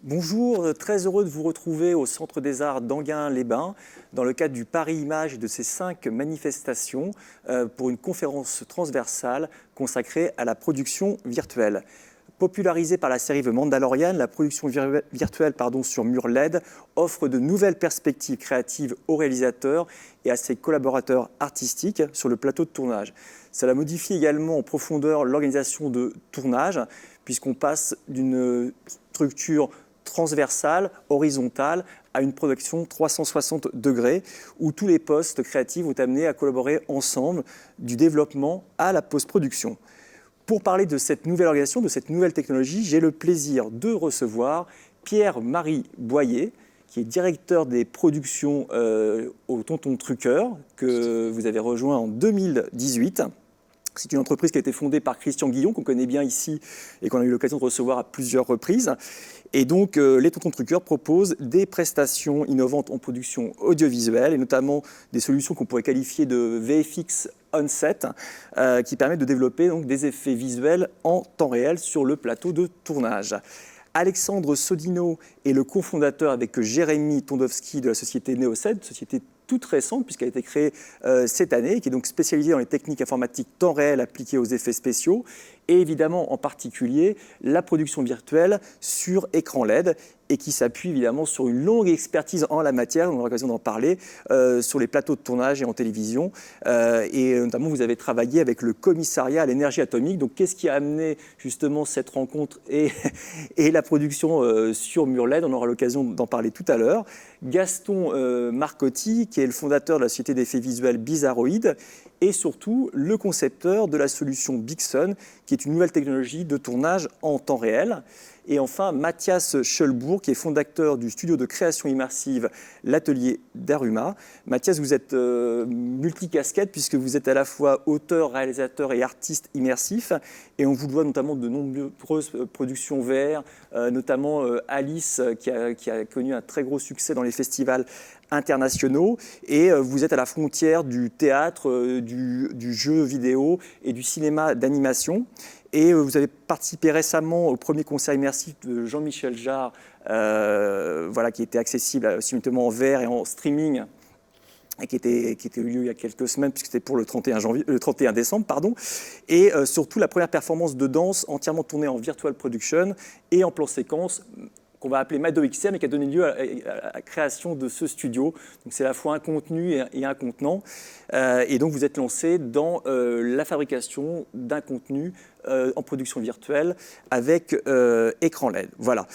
Bonjour, très heureux de vous retrouver au Centre des Arts d'Enghien-les-Bains dans le cadre du Paris Images et de ses 5 manifestations pour une conférence transversale consacrée à la production virtuelle. Popularisée par la série The Mandalorian, la production virtuelle sur mur LED offre de nouvelles perspectives créatives aux réalisateurs et à ses collaborateurs artistiques sur le plateau de tournage. Cela modifie également en profondeur l'organisation de tournage, puisqu'on passe d'une structure transversale, horizontale, à une production 360 degrés, où tous les postes créatifs vont amener à collaborer ensemble, du développement à la post-production. Pour parler de cette nouvelle organisation, de cette nouvelle technologie, j'ai le plaisir de recevoir Pierre-Marie Boyer, qui est directeur des productions au Tonton Truqueur, que vous avez rejoint en 2018. C'est une entreprise qui a été fondée par Christian Guillon, qu'on connaît bien ici et qu'on a eu l'occasion de recevoir à plusieurs reprises. Et donc, les Tontons Truqueurs proposent des prestations innovantes en production audiovisuelle, et notamment des solutions qu'on pourrait qualifier de VFX on-set, qui permettent de développer donc, des effets visuels en temps réel sur le plateau de tournage. Alexandre Sodino est le cofondateur avec Jérémy Tondowski de la société Neoced, société toute récente puisqu'elle a été créée cette année, qui est donc spécialisée dans les techniques informatiques temps réel appliquées aux effets spéciaux et évidemment en particulier la production virtuelle sur écran LED et qui s'appuie évidemment sur une longue expertise en la matière, on aura l'occasion d'en parler, sur les plateaux de tournage et en télévision. Et notamment, vous avez travaillé avec le commissariat à l'énergie atomique. Donc, qu'est-ce qui a amené justement cette rencontre et la production sur mur LED? On aura l'occasion d'en parler tout à l'heure. Gaston Marcotti, qui est le fondateur de la société d'effets visuels Bizarroid, et surtout le concepteur de la solution Bixon, qui est une nouvelle technologie de tournage en temps réel. Et enfin, Mathias Schulbourg, qui est fondateur du studio de création immersive L'Atelier d'Aruma. Mathias, vous êtes multicasquette puisque vous êtes à la fois auteur, réalisateur et artiste immersif. Et on vous doit notamment de nombreuses productions VR, notamment Alice, qui a connu un très gros succès dans les festivals internationaux. Et vous êtes à la frontière du théâtre, du jeu vidéo et du cinéma d'animation. Et vous avez participé récemment au premier concert immersif de Jean-Michel Jarre, qui était accessible simultanément en VR et en streaming, et qui était eu lieu il y a quelques semaines, puisque c'était pour le 31 décembre. Et surtout la première performance de danse entièrement tournée en virtual production et en plan séquence, qu'on va appeler Mado XR, mais qui a donné lieu à la création de ce studio. Donc c'est à la fois un contenu et un contenant. Et donc vous êtes lancé dans la fabrication d'un contenu en production virtuelle avec écran LED. Voilà.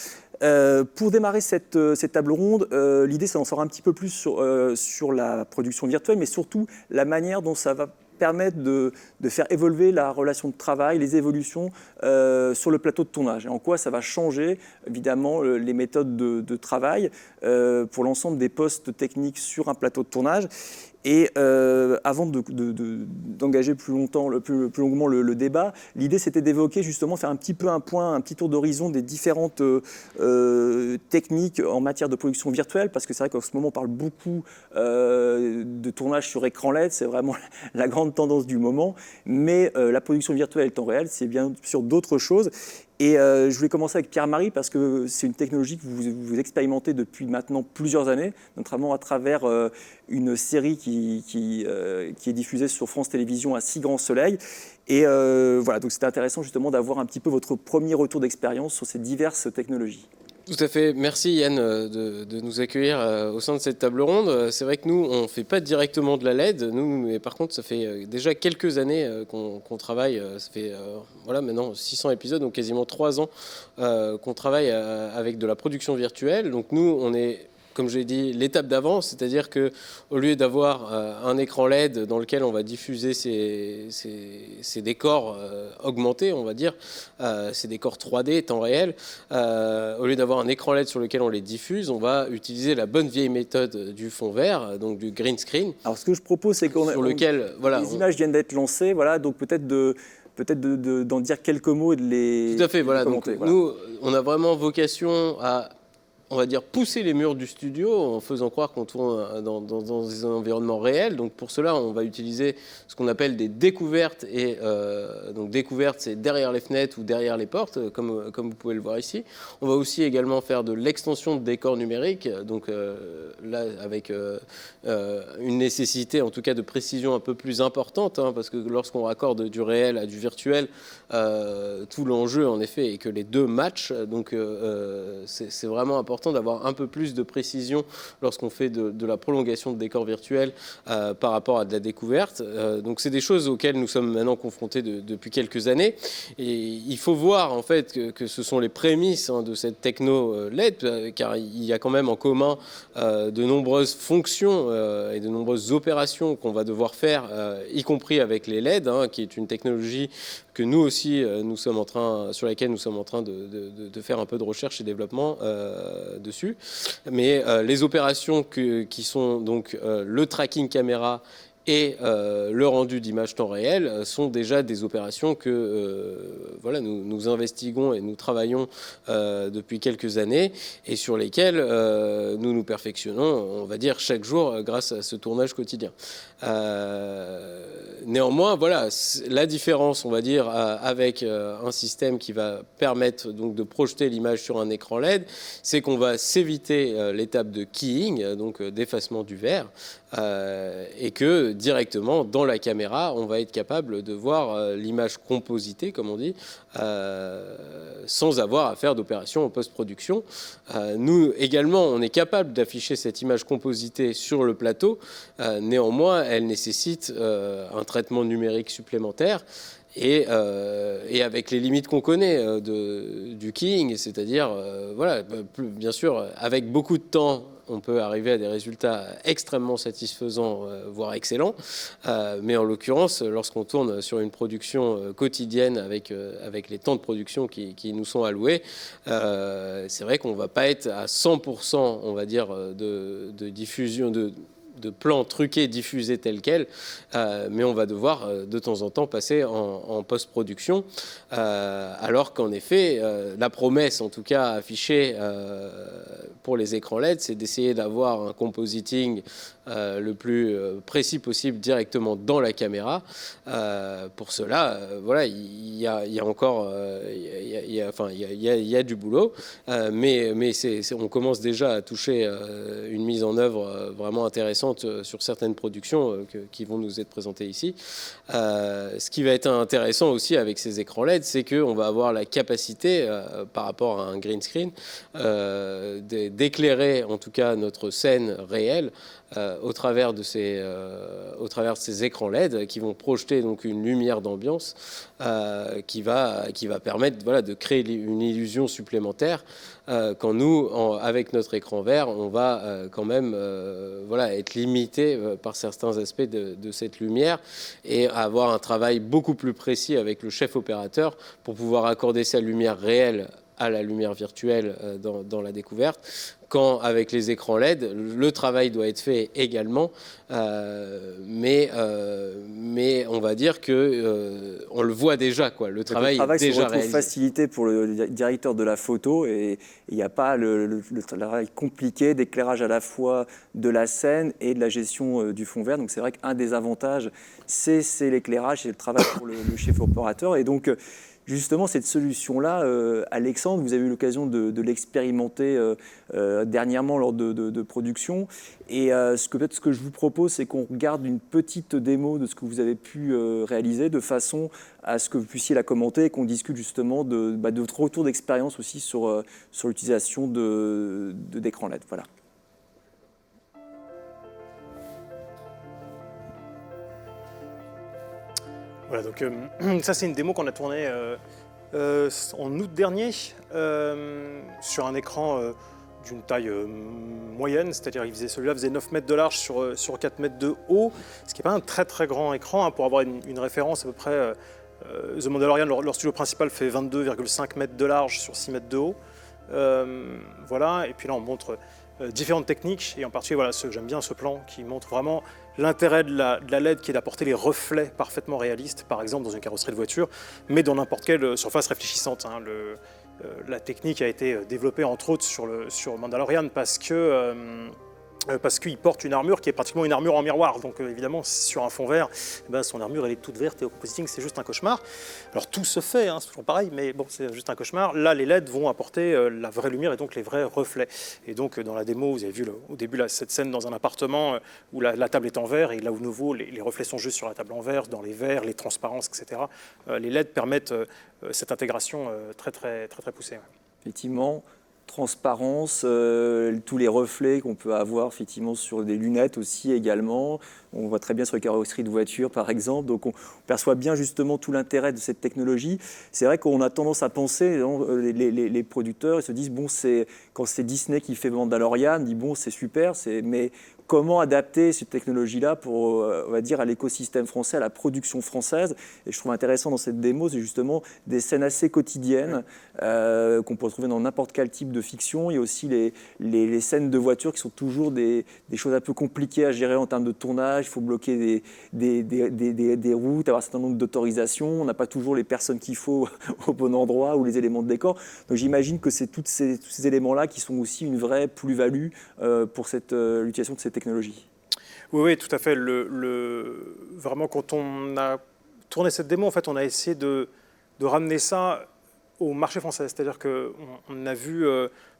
Pour démarrer cette table ronde, l'idée c'est d'en savoir un petit peu plus sur la production virtuelle, mais surtout la manière dont ça va permettre de faire évoluer la relation de travail, les évolutions sur le plateau de tournage. Et en quoi ça va changer, évidemment, les méthodes de travail pour l'ensemble des postes techniques sur un plateau de tournage. Et avant d'engager plus longuement le débat, l'idée c'était d'évoquer justement, faire un petit peu un point, un petit tour d'horizon des différentes techniques en matière de production virtuelle, parce que c'est vrai qu'en ce moment on parle beaucoup de tournage sur écran LED, c'est vraiment la grande tendance du moment, mais la production virtuelle et le temps réel, c'est bien sûr d'autres choses. Et je voulais commencer avec Pierre-Marie parce que c'est une technologie que vous expérimentez depuis maintenant plusieurs années, notamment à travers une série qui est diffusée sur France Télévisions à 6 grands soleils. Et voilà, donc c'était intéressant justement d'avoir un petit peu votre premier retour d'expérience sur ces diverses technologies. Tout à fait. Merci Yann de nous accueillir au sein de cette table ronde. C'est vrai que nous, on ne fait pas directement de la LED, mais par contre, ça fait déjà quelques années qu'on travaille. Ça fait maintenant 600 épisodes, donc quasiment 3 ans qu'on travaille avec de la production virtuelle. Donc nous, on est, comme je l'ai dit, l'étape d'avant, c'est-à-dire qu'au lieu d'avoir un écran LED dans lequel on va diffuser ces décors augmentés, on va dire, ces décors 3D, temps réel, au lieu d'avoir un écran LED sur lequel on les diffuse, on va utiliser la bonne vieille méthode du fond vert, donc du green screen. Alors ce que je propose, c'est les images viennent d'être lancées, donc peut-être d'en dire quelques mots et de les Tout à fait, commenter. Donc, nous, on a vraiment vocation à on va dire, pousser les murs du studio en faisant croire qu'on tourne dans des environnements réels. Donc pour cela, on va utiliser ce qu'on appelle des découvertes. Et donc découvertes, c'est derrière les fenêtres ou derrière les portes, comme vous pouvez le voir ici. On va aussi également faire de l'extension de décors numériques. Donc là, avec une nécessité, en tout cas, de précision un peu plus importante, hein, parce que lorsqu'on raccorde du réel à du virtuel, tout l'enjeu, en effet, est que les deux matchent. Donc c'est vraiment important d'avoir un peu plus de précision lorsqu'on fait de la prolongation de décors virtuels par rapport à de la découverte. Donc c'est des choses auxquelles nous sommes maintenant confrontés depuis quelques années. Et il faut voir en fait que ce sont les prémices, hein, de cette techno LED, car il y a quand même en commun de nombreuses fonctions et de nombreuses opérations qu'on va devoir faire, y compris avec les LED, hein, qui est une technologie que nous aussi, sur laquelle nous sommes en train de faire un peu de recherche et développement dessus. Mais les opérations qui sont donc le tracking caméra et le rendu d'image temps réel sont déjà des opérations que voilà, nous investiguons et nous travaillons depuis quelques années et sur lesquelles nous nous perfectionnons, on va dire, chaque jour grâce à ce tournage quotidien. Néanmoins, voilà, la différence, on va dire, avec un système qui va permettre donc de projeter l'image sur un écran LED, c'est qu'on va s'éviter l'étape de keying, donc d'effacement du verre, et que directement dans la caméra, on va être capable de voir l'image compositée, comme on dit, sans avoir à faire d'opération en post-production. Nous également, on est capable d'afficher cette image compositée sur le plateau. Néanmoins, elle nécessite un traitement numérique supplémentaire. Et avec les limites qu'on connaît du keying, c'est-à-dire, voilà, bien sûr, avec beaucoup de temps, on peut arriver à des résultats extrêmement satisfaisants, voire excellents. Mais en l'occurrence, lorsqu'on tourne sur une production quotidienne avec les temps de production qui nous sont alloués, c'est vrai qu'on ne va pas être à 100%, on va dire, de diffusion, de plans truqués, diffusés tels quels, mais on va devoir de temps en temps passer en post-production, alors qu'en effet, la promesse, en tout cas affichée pour les écrans LED, c'est d'essayer d'avoir un compositing le plus précis possible directement dans la caméra. Pour cela, voilà, il y a encore, il y a du boulot, mais on commence déjà à toucher une mise en œuvre vraiment intéressante sur certaines productions qui vont nous être présentées ici. Ce qui va être intéressant aussi avec ces écrans LED, c'est qu'on va avoir la capacité, par rapport à un green screen, d'éclairer en tout cas notre scène réelle au travers de ces écrans LED qui vont projeter donc une lumière d'ambiance qui va permettre, voilà, de créer une illusion supplémentaire quand nous, avec notre écran vert, on va quand même voilà, être limité par certains aspects de cette lumière et avoir un travail beaucoup plus précis avec le chef opérateur pour pouvoir accorder sa lumière réelle à la lumière virtuelle dans la découverte, quand avec les écrans LED, le travail doit être fait également, mais on va dire que on le voit déjà, quoi. Le travail est déjà réalisé. Facilité pour le directeur de la photo et il n'y a pas le travail compliqué d'éclairage à la fois de la scène et de la gestion du fond vert. Donc c'est vrai qu'un des avantages, c'est l'éclairage, c'est le travail pour le chef opérateur. Et donc justement, cette solution-là, Alexandre, vous avez eu l'occasion de l'expérimenter dernièrement lors de production. Et peut-être ce que je vous propose, c'est qu'on regarde une petite démo de ce que vous avez pu réaliser, de façon à ce que vous puissiez la commenter et qu'on discute justement de votre retour d'expérience aussi sur l'utilisation d'écran LED. Voilà. Voilà, donc ça c'est une démo qu'on a tournée en août dernier sur un écran d'une taille moyenne, c'est-à-dire celui-là faisait 9 mètres de large sur 4 mètres de haut, ce qui n'est pas un très très grand écran, hein, pour avoir une référence à peu près. The Mandalorian, leur studio principal fait 22,5 mètres de large sur 6 mètres de haut. Voilà, et puis là on montre différentes techniques, et en particulier voilà, j'aime bien ce plan qui montre vraiment l'intérêt de la LED, qui est d'apporter les reflets parfaitement réalistes, par exemple dans une carrosserie de voiture, mais dans n'importe quelle surface réfléchissante. Hein. la technique a été développée entre autres sur Mandalorian parce qu'il porte une armure qui est pratiquement une armure en miroir. Donc évidemment, sur un fond vert, son armure elle est toute verte et au compositing c'est juste un cauchemar. Alors tout se fait, c'est toujours pareil, mais bon, c'est juste un cauchemar. Là, les LED vont apporter la vraie lumière et donc les vrais reflets. Et donc dans la démo, vous avez vu au début cette scène dans un appartement où la table est en verre et là où nouveau les reflets sont juste sur la table en verre, dans les verres, les transparences, etc. Les LED permettent cette intégration très poussée. Ouais. Effectivement, transparence, tous les reflets qu'on peut avoir effectivement sur des lunettes aussi également. On voit très bien sur les carrosseries de voitures par exemple. Donc on perçoit bien justement tout l'intérêt de cette technologie. C'est vrai qu'on a tendance à penser, les producteurs ils se disent bon quand c'est Disney qui fait Mandalorian, ils disent bon c'est super, mais comment adapter cette technologie-là pour, on va dire, à l'écosystème français, à la production française. Et je trouve intéressant dans cette démo, c'est justement des scènes assez quotidiennes qu'on peut retrouver dans n'importe quel type de fiction. Il y a aussi les scènes de voitures qui sont toujours des choses un peu compliquées à gérer en termes de tournage. Il faut bloquer des routes, avoir un certain nombre d'autorisations. On n'a pas toujours les personnes qu'il faut au bon endroit ou les éléments de décor. Donc j'imagine que c'est tous ces éléments-là qui sont aussi une vraie plus-value pour l'utilisation de ces technologies. Oui, tout à fait. Vraiment, quand on a tourné cette démo, en fait, on a essayé de ramener ça au marché français. C'est-à-dire qu'on a vu,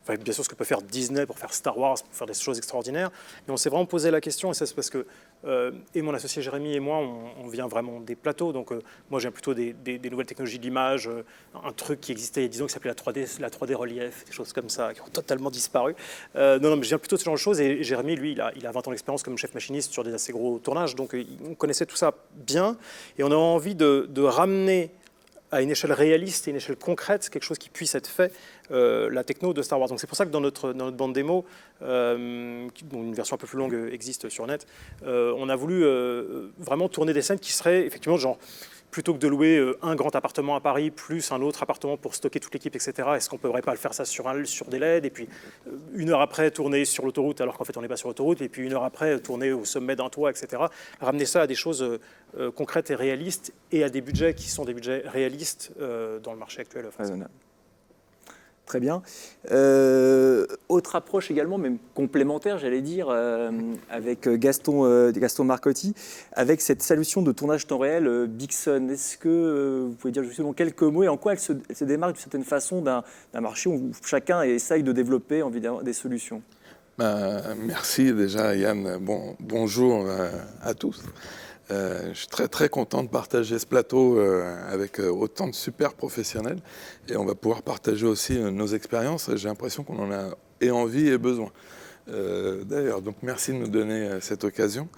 bien sûr, ce que peut faire Disney pour faire Star Wars, pour faire des choses extraordinaires, mais on s'est vraiment posé la question, et ça c'est parce que et mon associé Jérémy et moi, on vient vraiment des plateaux. Donc moi, je viens plutôt des nouvelles technologies de l'image, un truc qui existait il y a 10 ans qui s'appelait la 3D relief, des choses comme ça, qui ont totalement disparu. Non, mais je viens plutôt de ce genre de choses. Et Jérémy, lui, il a 20 ans d'expérience comme chef machiniste sur des assez gros tournages. Donc on connaissait tout ça bien. Et on a envie de ramener à une échelle réaliste et une échelle concrète, quelque chose qui puisse être fait, la techno de Star Wars. Donc c'est pour ça que dans notre bande démo, dont une version un peu plus longue existe sur net, on a voulu vraiment tourner des scènes qui seraient effectivement genre, plutôt que de louer un grand appartement à Paris plus un autre appartement pour stocker toute l'équipe, etc., est-ce qu'on ne pourrait pas le faire ça sur des LED et puis une heure après tourner sur l'autoroute alors qu'en fait on n'est pas sur l'autoroute et puis une heure après tourner au sommet d'un toit, etc. Ramener ça à des choses concrètes et réalistes et à des budgets qui sont des budgets réalistes dans le marché actuel français. Très bien. Autre approche également, même complémentaire, j'allais dire, avec Gaston Marcotti, avec cette solution de tournage temps réel Bixen. Est-ce que vous pouvez dire justement quelques mots et en quoi elle se démarque d'une certaine façon d'un marché où chacun essaye de développer des solutions? Merci déjà Yann. Bonjour à tous. Je suis très content de partager ce plateau avec autant de super professionnels et on va pouvoir partager aussi nos expériences. J'ai l'impression qu'on en a et envie et besoin. D'ailleurs, donc merci de nous donner cette occasion.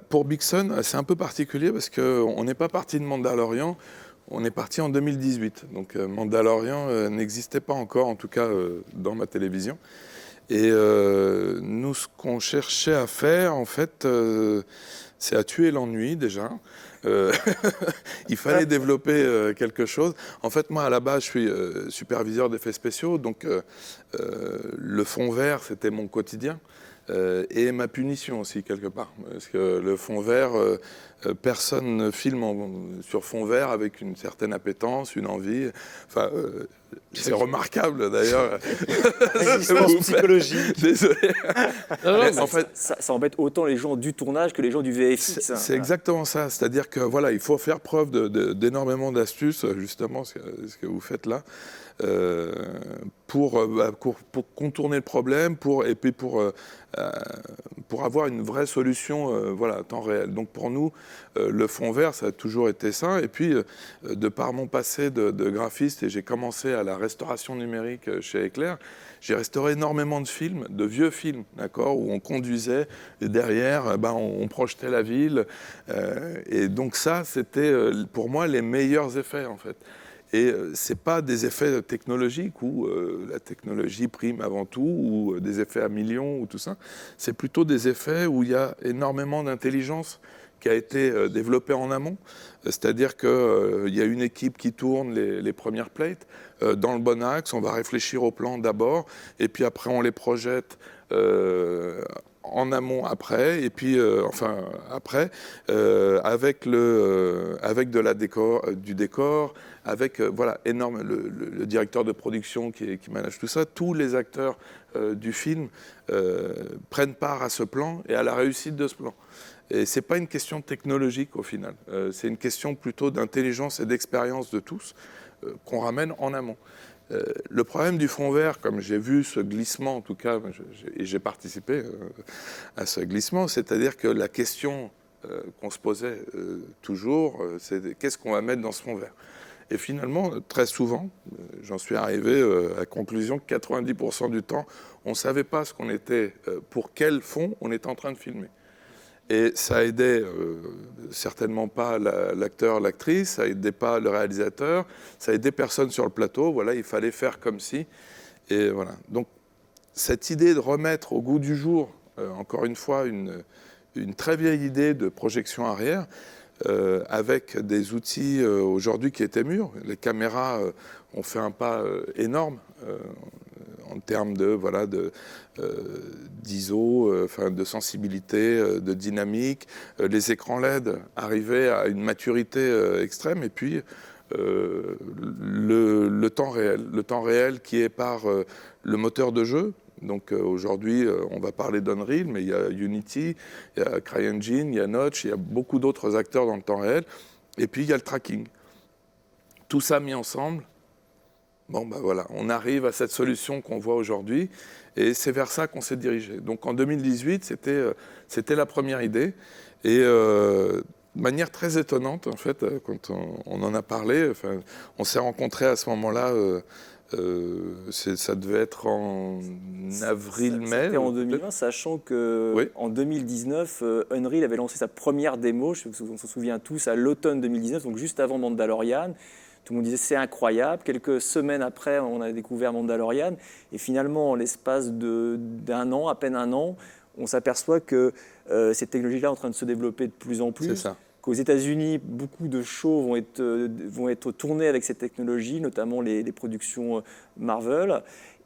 Pour Bixen, c'est un peu particulier parce qu'on n'est pas parti de Mandalorian, on est parti en 2018. Donc Mandalorian n'existait pas encore, en tout cas dans ma télévision. Et nous, ce qu'on cherchait à faire, en fait, c'est à tuer l'ennui déjà. Il fallait développer quelque chose. En fait, moi, à la base, je suis superviseur d'effets spéciaux, donc le fond vert, c'était mon quotidien. Et ma punition aussi, quelque part. Parce que le fond vert, personne ne filme sur fond vert avec une certaine appétence, une envie. Enfin, c'est remarquable d'ailleurs. Résistance psychologique. Désolé. En fait, ça embête autant les gens du tournage que les gens du VFX. C'est exactement ça. C'est-à-dire que voilà, il faut faire preuve d'énormément d'astuces, justement, ce que vous faites là. Pour contourner le problème et puis pour avoir une vraie solution à temps réel. Donc pour nous, le fond vert, ça a toujours été ça. Et puis, de par mon passé de graphiste, et j'ai commencé à la restauration numérique chez Éclair, j'ai restauré énormément de films, de vieux films, d'accord, où on conduisait et derrière, on projetait la ville. Et donc ça, c'était pour moi les meilleurs effets en fait. Et ce n'est pas des effets technologiques où la technologie prime avant tout, ou des effets à millions ou tout ça. C'est plutôt des effets où il y a énormément d'intelligence qui a été développée en amont. C'est-à-dire qu'il y a une équipe qui tourne les premières plates dans le bon axe. On va réfléchir au plan d'abord et puis après on les projette en amont après, et puis après, avec du décor, avec voilà, énorme, le directeur de production qui manage tout ça, tous les acteurs du film prennent part à ce plan et à la réussite de ce plan. Et ce n'est pas une question technologique au final, c'est une question plutôt d'intelligence et d'expérience de tous qu'on ramène en amont. Le problème du fond vert, comme j'ai vu ce glissement, en tout cas, et j'ai participé à ce glissement, c'est-à-dire que la question qu'on se posait toujours, c'est qu'est-ce qu'on va mettre dans ce fond vert ? Et finalement, très souvent, j'en suis arrivé à la conclusion que 90% du temps, on ne savait pas ce qu'on était, pour quel fond on était en train de filmer. Et ça aidait certainement pas l'acteur, l'actrice, ça aidait pas le réalisateur, ça aidait personne sur le plateau. Voilà, il fallait faire comme si. Et voilà. Donc cette idée de remettre au goût du jour, encore une fois, une très vieille idée de projection arrière, avec des outils aujourd'hui qui étaient mûrs. Les caméras ont fait un pas énorme en termes d'ISO, de sensibilité, de dynamique. Les écrans LED arrivaient à une maturité extrême. Et puis, le temps réel qui est par le moteur de jeu. Donc aujourd'hui, on va parler d'Unreal, mais il y a Unity, il y a CryEngine, il y a Notch, il y a beaucoup d'autres acteurs dans le temps réel. Et puis, il y a le tracking. Tout ça mis ensemble, bon, ben voilà, on arrive à cette solution qu'on voit aujourd'hui et c'est vers ça qu'on s'est dirigé. Donc en 2018, c'était la première idée et de manière très étonnante, en fait, quand on en a parlé, on s'est rencontrés à ce moment-là, ça devait être en avril-mai. C'était en 2020, sachant qu'en 2019, Unreal avait lancé sa première démo, on s'en souvient tous, à l'automne 2019, donc juste avant Mandalorian. Tout le monde disait c'est incroyable. Quelques semaines après, on a découvert Mandalorian. Et finalement, en l'espace d'un an, à peine un an, on s'aperçoit que cette technologie-là est en train de se développer de plus en plus. C'est ça. Qu'aux États-Unis, beaucoup de shows vont être tournés avec cette technologie, notamment les productions Marvel.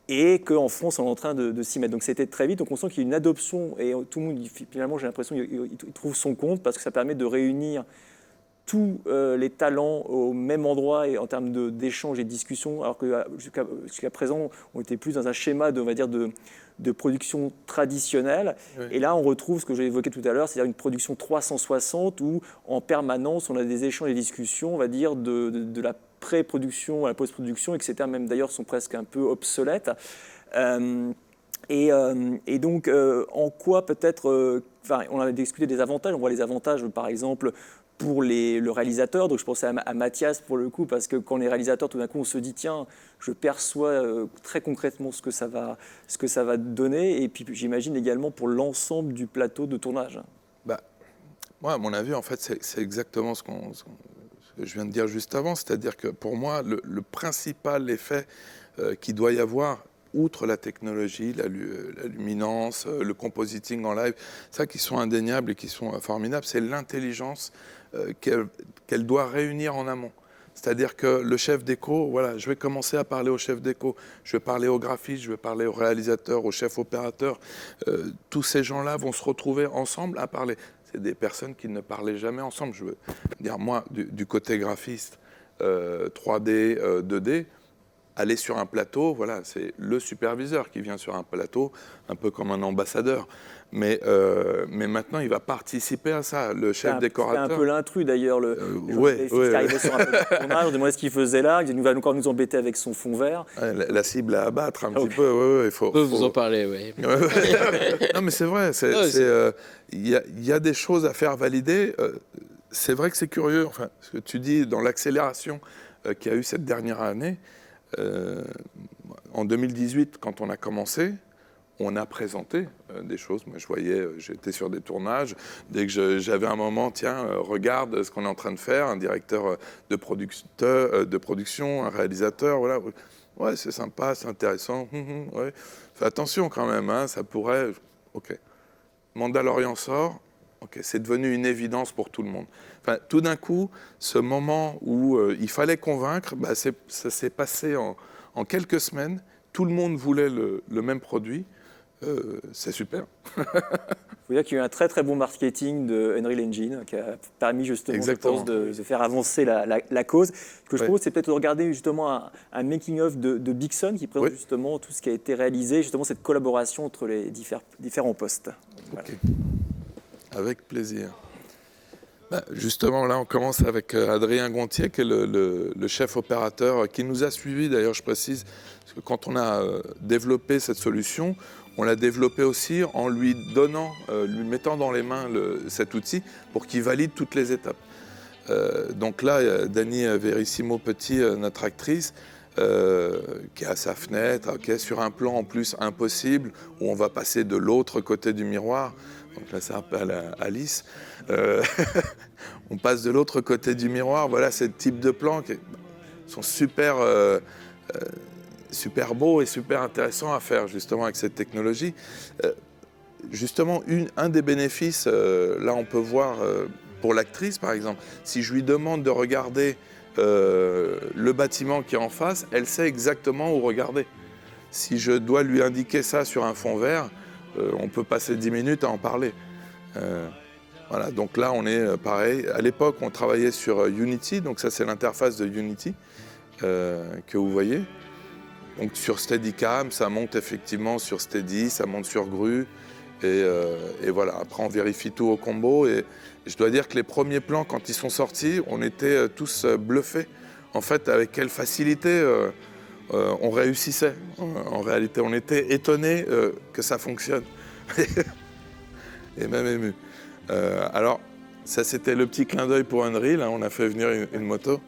Et qu'en France, on est en train de s'y mettre. Donc c'était très vite. Donc on sent qu'il y a une adoption. Et tout le monde, finalement, j'ai l'impression qu'il trouve son compte parce que ça permet de réunir tous les talents au même endroit et en termes d'échanges et de discussions, alors que jusqu'à présent, on était plus dans un schéma de production traditionnelle. Oui. Et là, on retrouve ce que j'ai évoqué tout à l'heure, c'est-à-dire une production 360 où, en permanence, on a des échanges et des discussions, on va dire, de la pré-production à la post-production, et que certains, même d'ailleurs, sont presque un peu obsolètes. Et donc, en quoi peut-être... on a discuté des avantages. On voit les avantages, par exemple, pour le réalisateur. Donc, je pensais à Mathias, pour le coup, parce que quand on est réalisateur, tout d'un coup, on se dit, tiens, je perçois très concrètement ce que ça va donner. Et puis, j'imagine également pour l'ensemble du plateau de tournage. Moi, à mon avis, en fait, c'est exactement ce que je viens de dire juste avant. C'est-à-dire que, pour moi, le principal effet qu'il doit y avoir, outre la technologie, la luminance, le compositing en live, ça qui sont indéniables et qui sont formidables, c'est l'intelligence qu'elle doit réunir en amont. C'est-à-dire que le chef déco, voilà, je vais commencer à parler au chef déco, je vais parler au graphiste, je vais parler au réalisateur, au chef opérateur. Tous ces gens-là vont se retrouver ensemble à parler. C'est des personnes qui ne parlaient jamais ensemble. Je veux dire, moi, du côté graphiste, 3D, 2D, aller sur un plateau, voilà, c'est le superviseur qui vient sur un plateau, un peu comme un ambassadeur. Mais maintenant, il va participer à ça, le chef décorateur. C'était un peu l'intrus d'ailleurs, le qui arrivait sur un peu de tournage, on demandait ce qu'il faisait là, il va encore nous embêter avec son fond vert. La cible à abattre un petit peu, il faut vous en parler, oui. Non, mais c'est vrai, il y a des choses à faire valider. C'est vrai que c'est curieux, enfin, ce que tu dis dans l'accélération qu'il y a eu cette dernière année. En 2018, quand on a commencé, on a présenté des choses. Moi, j'étais sur des tournages. Dès que j'avais un moment, tiens, regarde ce qu'on est en train de faire, un directeur de production, un réalisateur, voilà. Ouais, c'est sympa, c'est intéressant. Ouais. Fais attention quand même, hein, ça pourrait... Ok. Mandalorian sort. Ok, c'est devenu une évidence pour tout le monde. Enfin, tout d'un coup, ce moment où il fallait convaincre, ça s'est passé en quelques semaines. Tout le monde voulait le même produit. c'est super. Il faut dire qu'il y a eu un très très bon marketing de Unreal Engine qui a permis justement, Exactement. je pense, de faire avancer la cause. Ce que je Ouais. propose, c'est peut-être de regarder justement un making-of de Bixon qui présente Oui. justement tout ce qui a été réalisé, justement cette collaboration entre les différents postes. Voilà. Ok. Avec plaisir. Bah, justement, là, on commence avec Adrien Gontier, qui est le chef opérateur, qui nous a suivis, d'ailleurs, je précise, parce que quand on a développé cette solution, on l'a développé aussi en lui donnant, lui mettant dans les mains cet outil pour qu'il valide toutes les étapes. Donc là, Dani Verissimo-Petit, notre actrice, qui est à sa fenêtre, qui est sur un plan en plus impossible, où on va passer de l'autre côté du miroir. Donc là, c'est un peu à la Alice. On passe de l'autre côté du miroir. Voilà, c'est le type de plans qui sont super, super beaux et super intéressants à faire justement avec cette technologie. Justement, un des bénéfices, là on peut voir pour l'actrice par exemple, si je lui demande de regarder le bâtiment qui est en face, elle sait exactement où regarder. Si je dois lui indiquer ça sur un fond vert, on peut passer 10 minutes à en parler. Voilà, donc là on est pareil. À l'époque on travaillait sur Unity, donc ça c'est l'interface de Unity que vous voyez. Donc sur Steadicam, ça monte effectivement sur Steady, ça monte sur Gru. Et voilà, après on vérifie tout au combo. Et je dois dire que les premiers plans, quand ils sont sortis, on était tous bluffés. En fait, avec quelle facilité on réussissait. En réalité, on était étonnés que ça fonctionne. Et même ému. Alors, ça c'était le petit clin d'œil pour Unreal, hein, on a fait venir une moto.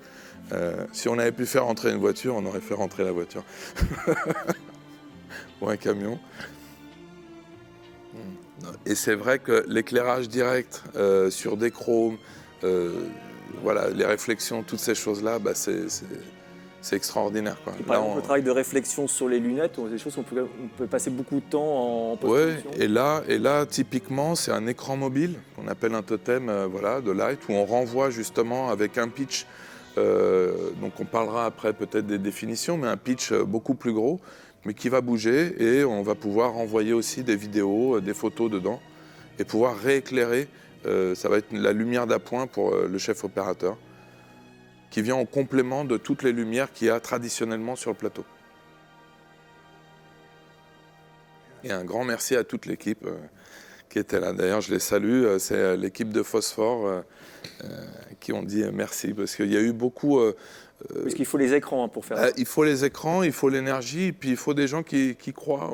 Si on avait pu faire rentrer une voiture, on aurait fait rentrer la voiture. Ou un camion. Et c'est vrai que l'éclairage direct sur des chromes, voilà, les réflexions, toutes ces choses-là, bah, c'est extraordinaire, quoi. Et par exemple, le travail de réflexion sur les lunettes, c'est des choses qu'on peut passer beaucoup de temps en post-production. Ouais, et là, typiquement, c'est un écran mobile qu'on appelle un totem voilà, de light, où on renvoie justement avec un pitch. Donc on parlera après peut-être des définitions, mais un pitch beaucoup plus gros, mais qui va bouger et on va pouvoir renvoyer aussi des vidéos, des photos dedans et pouvoir rééclairer. Ça va être la lumière d'appoint pour le chef opérateur qui vient en complément de toutes les lumières qu'il y a traditionnellement sur le plateau. Et un grand merci à toute l'équipe qui était là. D'ailleurs, je les salue, c'est l'équipe de Phosphore qui ont dit merci parce qu'il y a eu beaucoup... Parce qu'il faut les écrans pour faire ça. Il faut les écrans, il faut l'énergie, et puis il faut des gens qui croient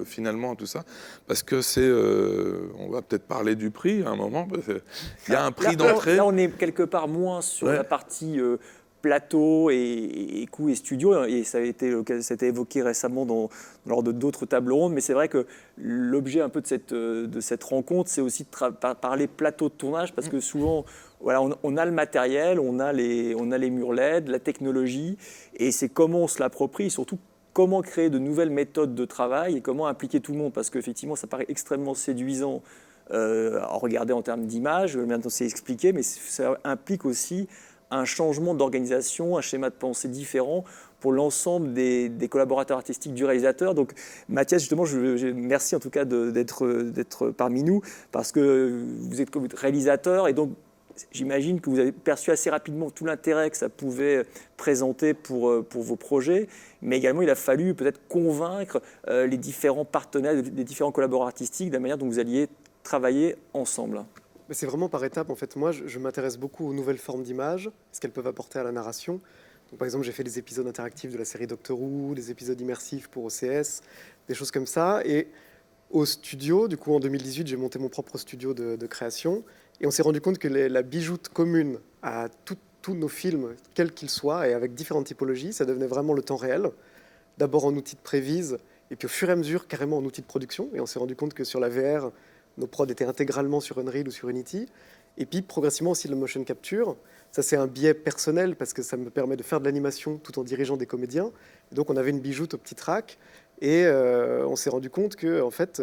finalement à tout ça. Parce que c'est... on va peut-être parler du prix à un moment. Il y a un prix d'entrée. Là, on est quelque part moins sur la partie plateau et coûts et studio. Et ça a été évoqué récemment lors de d'autres tables rondes. Mais c'est vrai que l'objet un peu de cette rencontre, c'est aussi de parler plateau de tournage. Parce que souvent... Voilà, on a le matériel, on a les murs LED, la technologie, et c'est comment on se l'approprie, surtout comment créer de nouvelles méthodes de travail et comment impliquer tout le monde, parce qu'effectivement, ça paraît extrêmement séduisant à regarder en termes d'image, maintenant c'est expliqué, mais ça implique aussi un changement d'organisation, un schéma de pensée différent pour l'ensemble des collaborateurs artistiques du réalisateur. Donc Mathias, justement, merci en tout cas d'être parmi nous, parce que vous êtes réalisateur, et donc j'imagine que vous avez perçu assez rapidement tout l'intérêt que ça pouvait présenter pour vos projets, mais également il a fallu peut-être convaincre les différents partenaires, les différents collaborateurs artistiques de la manière dont vous alliez travailler ensemble. Mais c'est vraiment par étapes. En fait, moi, je m'intéresse beaucoup aux nouvelles formes d'images, ce qu'elles peuvent apporter à la narration. Donc, par exemple, j'ai fait des épisodes interactifs de la série Doctor Who, des épisodes immersifs pour OCS, des choses comme ça. Et au studio, du coup, en 2018, j'ai monté mon propre studio de création. Et on s'est rendu compte que la bijoute commune à tous nos films, quels qu'ils soient, et avec différentes typologies, ça devenait vraiment le temps réel. D'abord en outil de prévise, et puis au fur et à mesure, carrément en outil de production. Et on s'est rendu compte que sur la VR, nos prods étaient intégralement sur Unreal ou sur Unity. Et puis progressivement aussi le motion capture. Ça, c'est un biais personnel parce que ça me permet de faire de l'animation tout en dirigeant des comédiens. Et donc on avait une bijoute au petit track. Et on s'est rendu compte qu'en fait,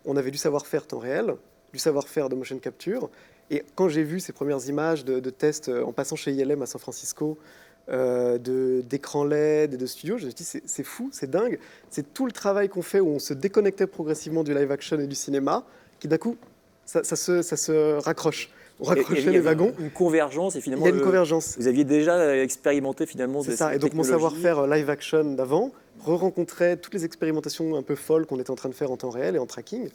on avait du savoir-faire temps réel, du savoir-faire de motion capture. Et quand j'ai vu ces premières images de tests en passant chez ILM à San Francisco, d'écran LED et de studio. Je me suis dit, c'est fou, c'est dingue. C'est tout le travail qu'on fait où on se déconnectait progressivement du live action et du cinéma, qui d'un coup, ça se raccroche. On raccrochait les wagons. Une convergence et finalement. Il y a une convergence. Vous aviez déjà expérimenté finalement. C'est ça. Et donc mon savoir-faire live action d'avant re-rencontrait toutes les expérimentations un peu folles qu'on était en train de faire en temps réel et en tracking.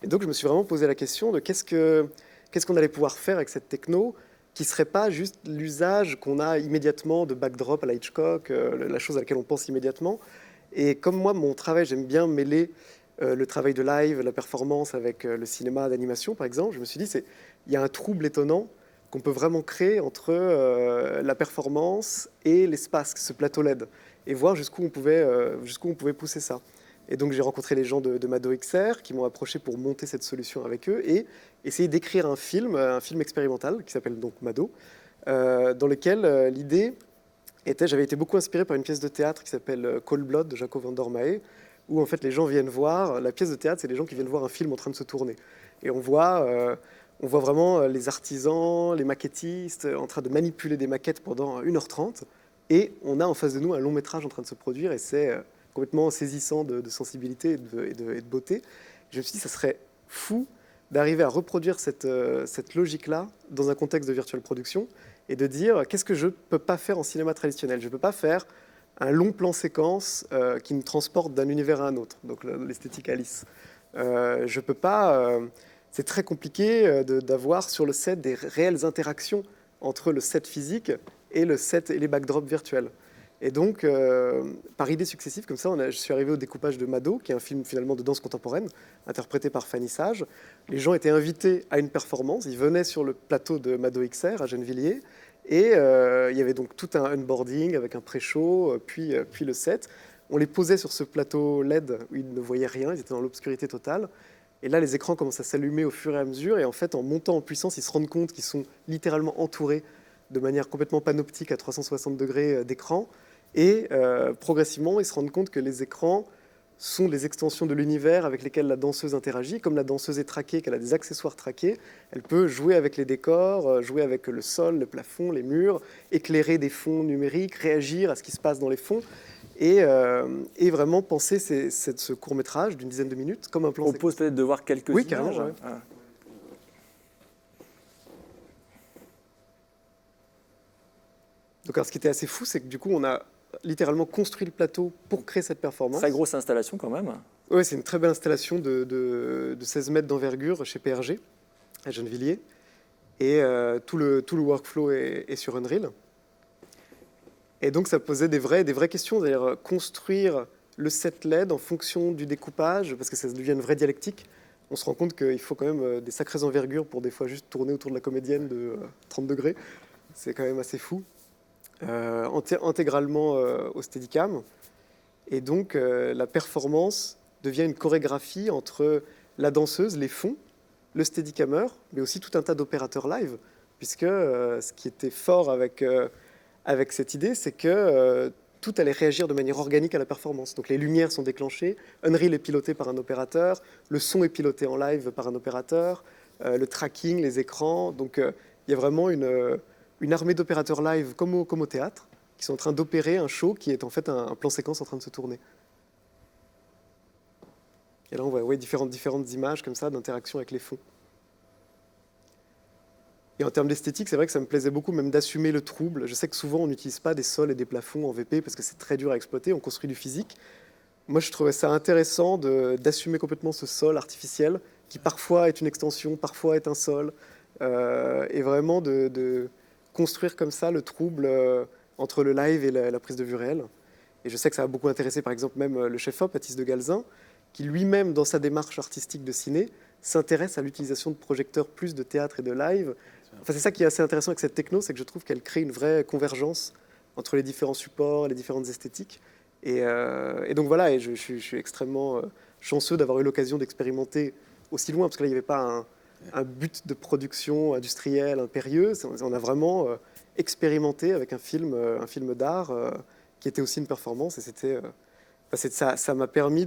Et donc je me suis vraiment posé la question de qu'est-ce qu'on allait pouvoir faire avec cette techno qui ne serait pas juste l'usage qu'on a immédiatement de backdrop à la Hitchcock, la chose à laquelle on pense immédiatement. Et comme moi, mon travail, j'aime bien mêler le travail de live, la performance avec le cinéma d'animation, par exemple. Je me suis dit, il y a un trouble étonnant qu'on peut vraiment créer entre la performance et l'espace, ce plateau LED, et voir jusqu'où on pouvait pousser ça. Et donc j'ai rencontré les gens de Mado XR qui m'ont approché pour monter cette solution avec eux et essayer d'écrire un film expérimental qui s'appelle donc Mado, dans lequel l'idée était, j'avais été beaucoup inspiré par une pièce de théâtre qui s'appelle Cold Blood de Jaco van Dormae, où en fait les gens viennent voir, la pièce de théâtre, c'est les gens qui viennent voir un film en train de se tourner. Et on voit vraiment les artisans, les maquettistes en train de manipuler des maquettes pendant 1h30, et on a en face de nous un long métrage en train de se produire, et c'est complètement saisissant de sensibilité et de beauté. Je me suis dit, ça serait fou d'arriver à reproduire cette logique-là dans un contexte de virtual production, et de dire, qu'est-ce que je ne peux pas faire en cinéma traditionnel? Je ne peux pas faire un long plan séquence qui me transporte d'un univers à un autre, donc l'esthétique Alice. Je peux pas... c'est très compliqué d'avoir sur le set des réelles interactions entre le set physique et le set et les backdrops virtuels. Et donc, par idées successives, comme ça, je suis arrivé au découpage de Mado, qui est un film finalement de danse contemporaine, interprété par Fanny Sage. Les gens étaient invités à une performance, ils venaient sur le plateau de Mado XR à Gennevilliers, et il y avait donc tout un onboarding avec un pré-show, puis le set. On les posait sur ce plateau LED où ils ne voyaient rien, ils étaient dans l'obscurité totale. Et là, les écrans commencent à s'allumer au fur et à mesure, et en fait, en montant en puissance, ils se rendent compte qu'ils sont littéralement entourés de manière complètement panoptique à 360 degrés d'écran. Et progressivement, ils se rendent compte que les écrans sont des extensions de l'univers avec lesquels la danseuse interagit. Comme la danseuse est traquée, qu'elle a des accessoires traqués, elle peut jouer avec les décors, jouer avec le sol, le plafond, les murs, éclairer des fonds numériques, réagir à ce qui se passe dans les fonds. Et vraiment penser ce court-métrage d'une dizaine de minutes comme un plan. On propose peut-être de voir quelques images. Oui, carrément. Ouais. Ah. Donc, alors, ce qui était assez fou, c'est que du coup, on a littéralement construit le plateau pour créer cette performance. Très grosse installation quand même. Oui, c'est une très belle installation de 16 mètres d'envergure chez PRG, à Gennevilliers. Et tout le workflow est sur Unreal. Et donc, ça posait des vraies questions. C'est-à-dire construire le set LED en fonction du découpage, parce que ça devient une vraie dialectique. On se rend compte qu'il faut quand même des sacrées envergures pour des fois juste tourner autour de la comédienne de 30 degrés. C'est quand même assez fou. Intégralement au Steadicam. Et donc, la performance devient une chorégraphie entre la danseuse, les fonds, le Steadicammer, mais aussi tout un tas d'opérateurs live, puisque ce qui était fort avec cette idée, c'est que tout allait réagir de manière organique à la performance. Donc les lumières sont déclenchées, Unreal est piloté par un opérateur, le son est piloté en live par un opérateur, le tracking, les écrans. Donc il y a vraiment une armée d'opérateurs live comme au théâtre, qui sont en train d'opérer un show qui est en fait un plan séquence en train de se tourner. Et là, on voit différentes images comme ça d'interaction avec les fonds. Et en termes d'esthétique, c'est vrai que ça me plaisait beaucoup même d'assumer le trouble. Je sais que souvent, on n'utilise pas des sols et des plafonds en VP parce que c'est très dur à exploiter, on construit du physique. Moi, je trouvais ça intéressant d'assumer complètement ce sol artificiel qui parfois est une extension, parfois est un sol, et vraiment de construire comme ça le trouble entre le live et la prise de vue réelle. Et je sais que ça a beaucoup intéressé, par exemple, même le chef-op, Baptiste de Galzin, qui lui-même, dans sa démarche artistique de ciné, s'intéresse à l'utilisation de projecteurs plus de théâtre et de live. Enfin, c'est ça qui est assez intéressant avec cette techno, c'est que je trouve qu'elle crée une vraie convergence entre les différents supports, les différentes esthétiques. Et donc voilà, et je suis extrêmement chanceux d'avoir eu l'occasion d'expérimenter aussi loin, parce que là, il n'y avait pas un but de production industrielle impérieux. On a vraiment expérimenté avec un film d'art qui était aussi une performance. Et ça m'a permis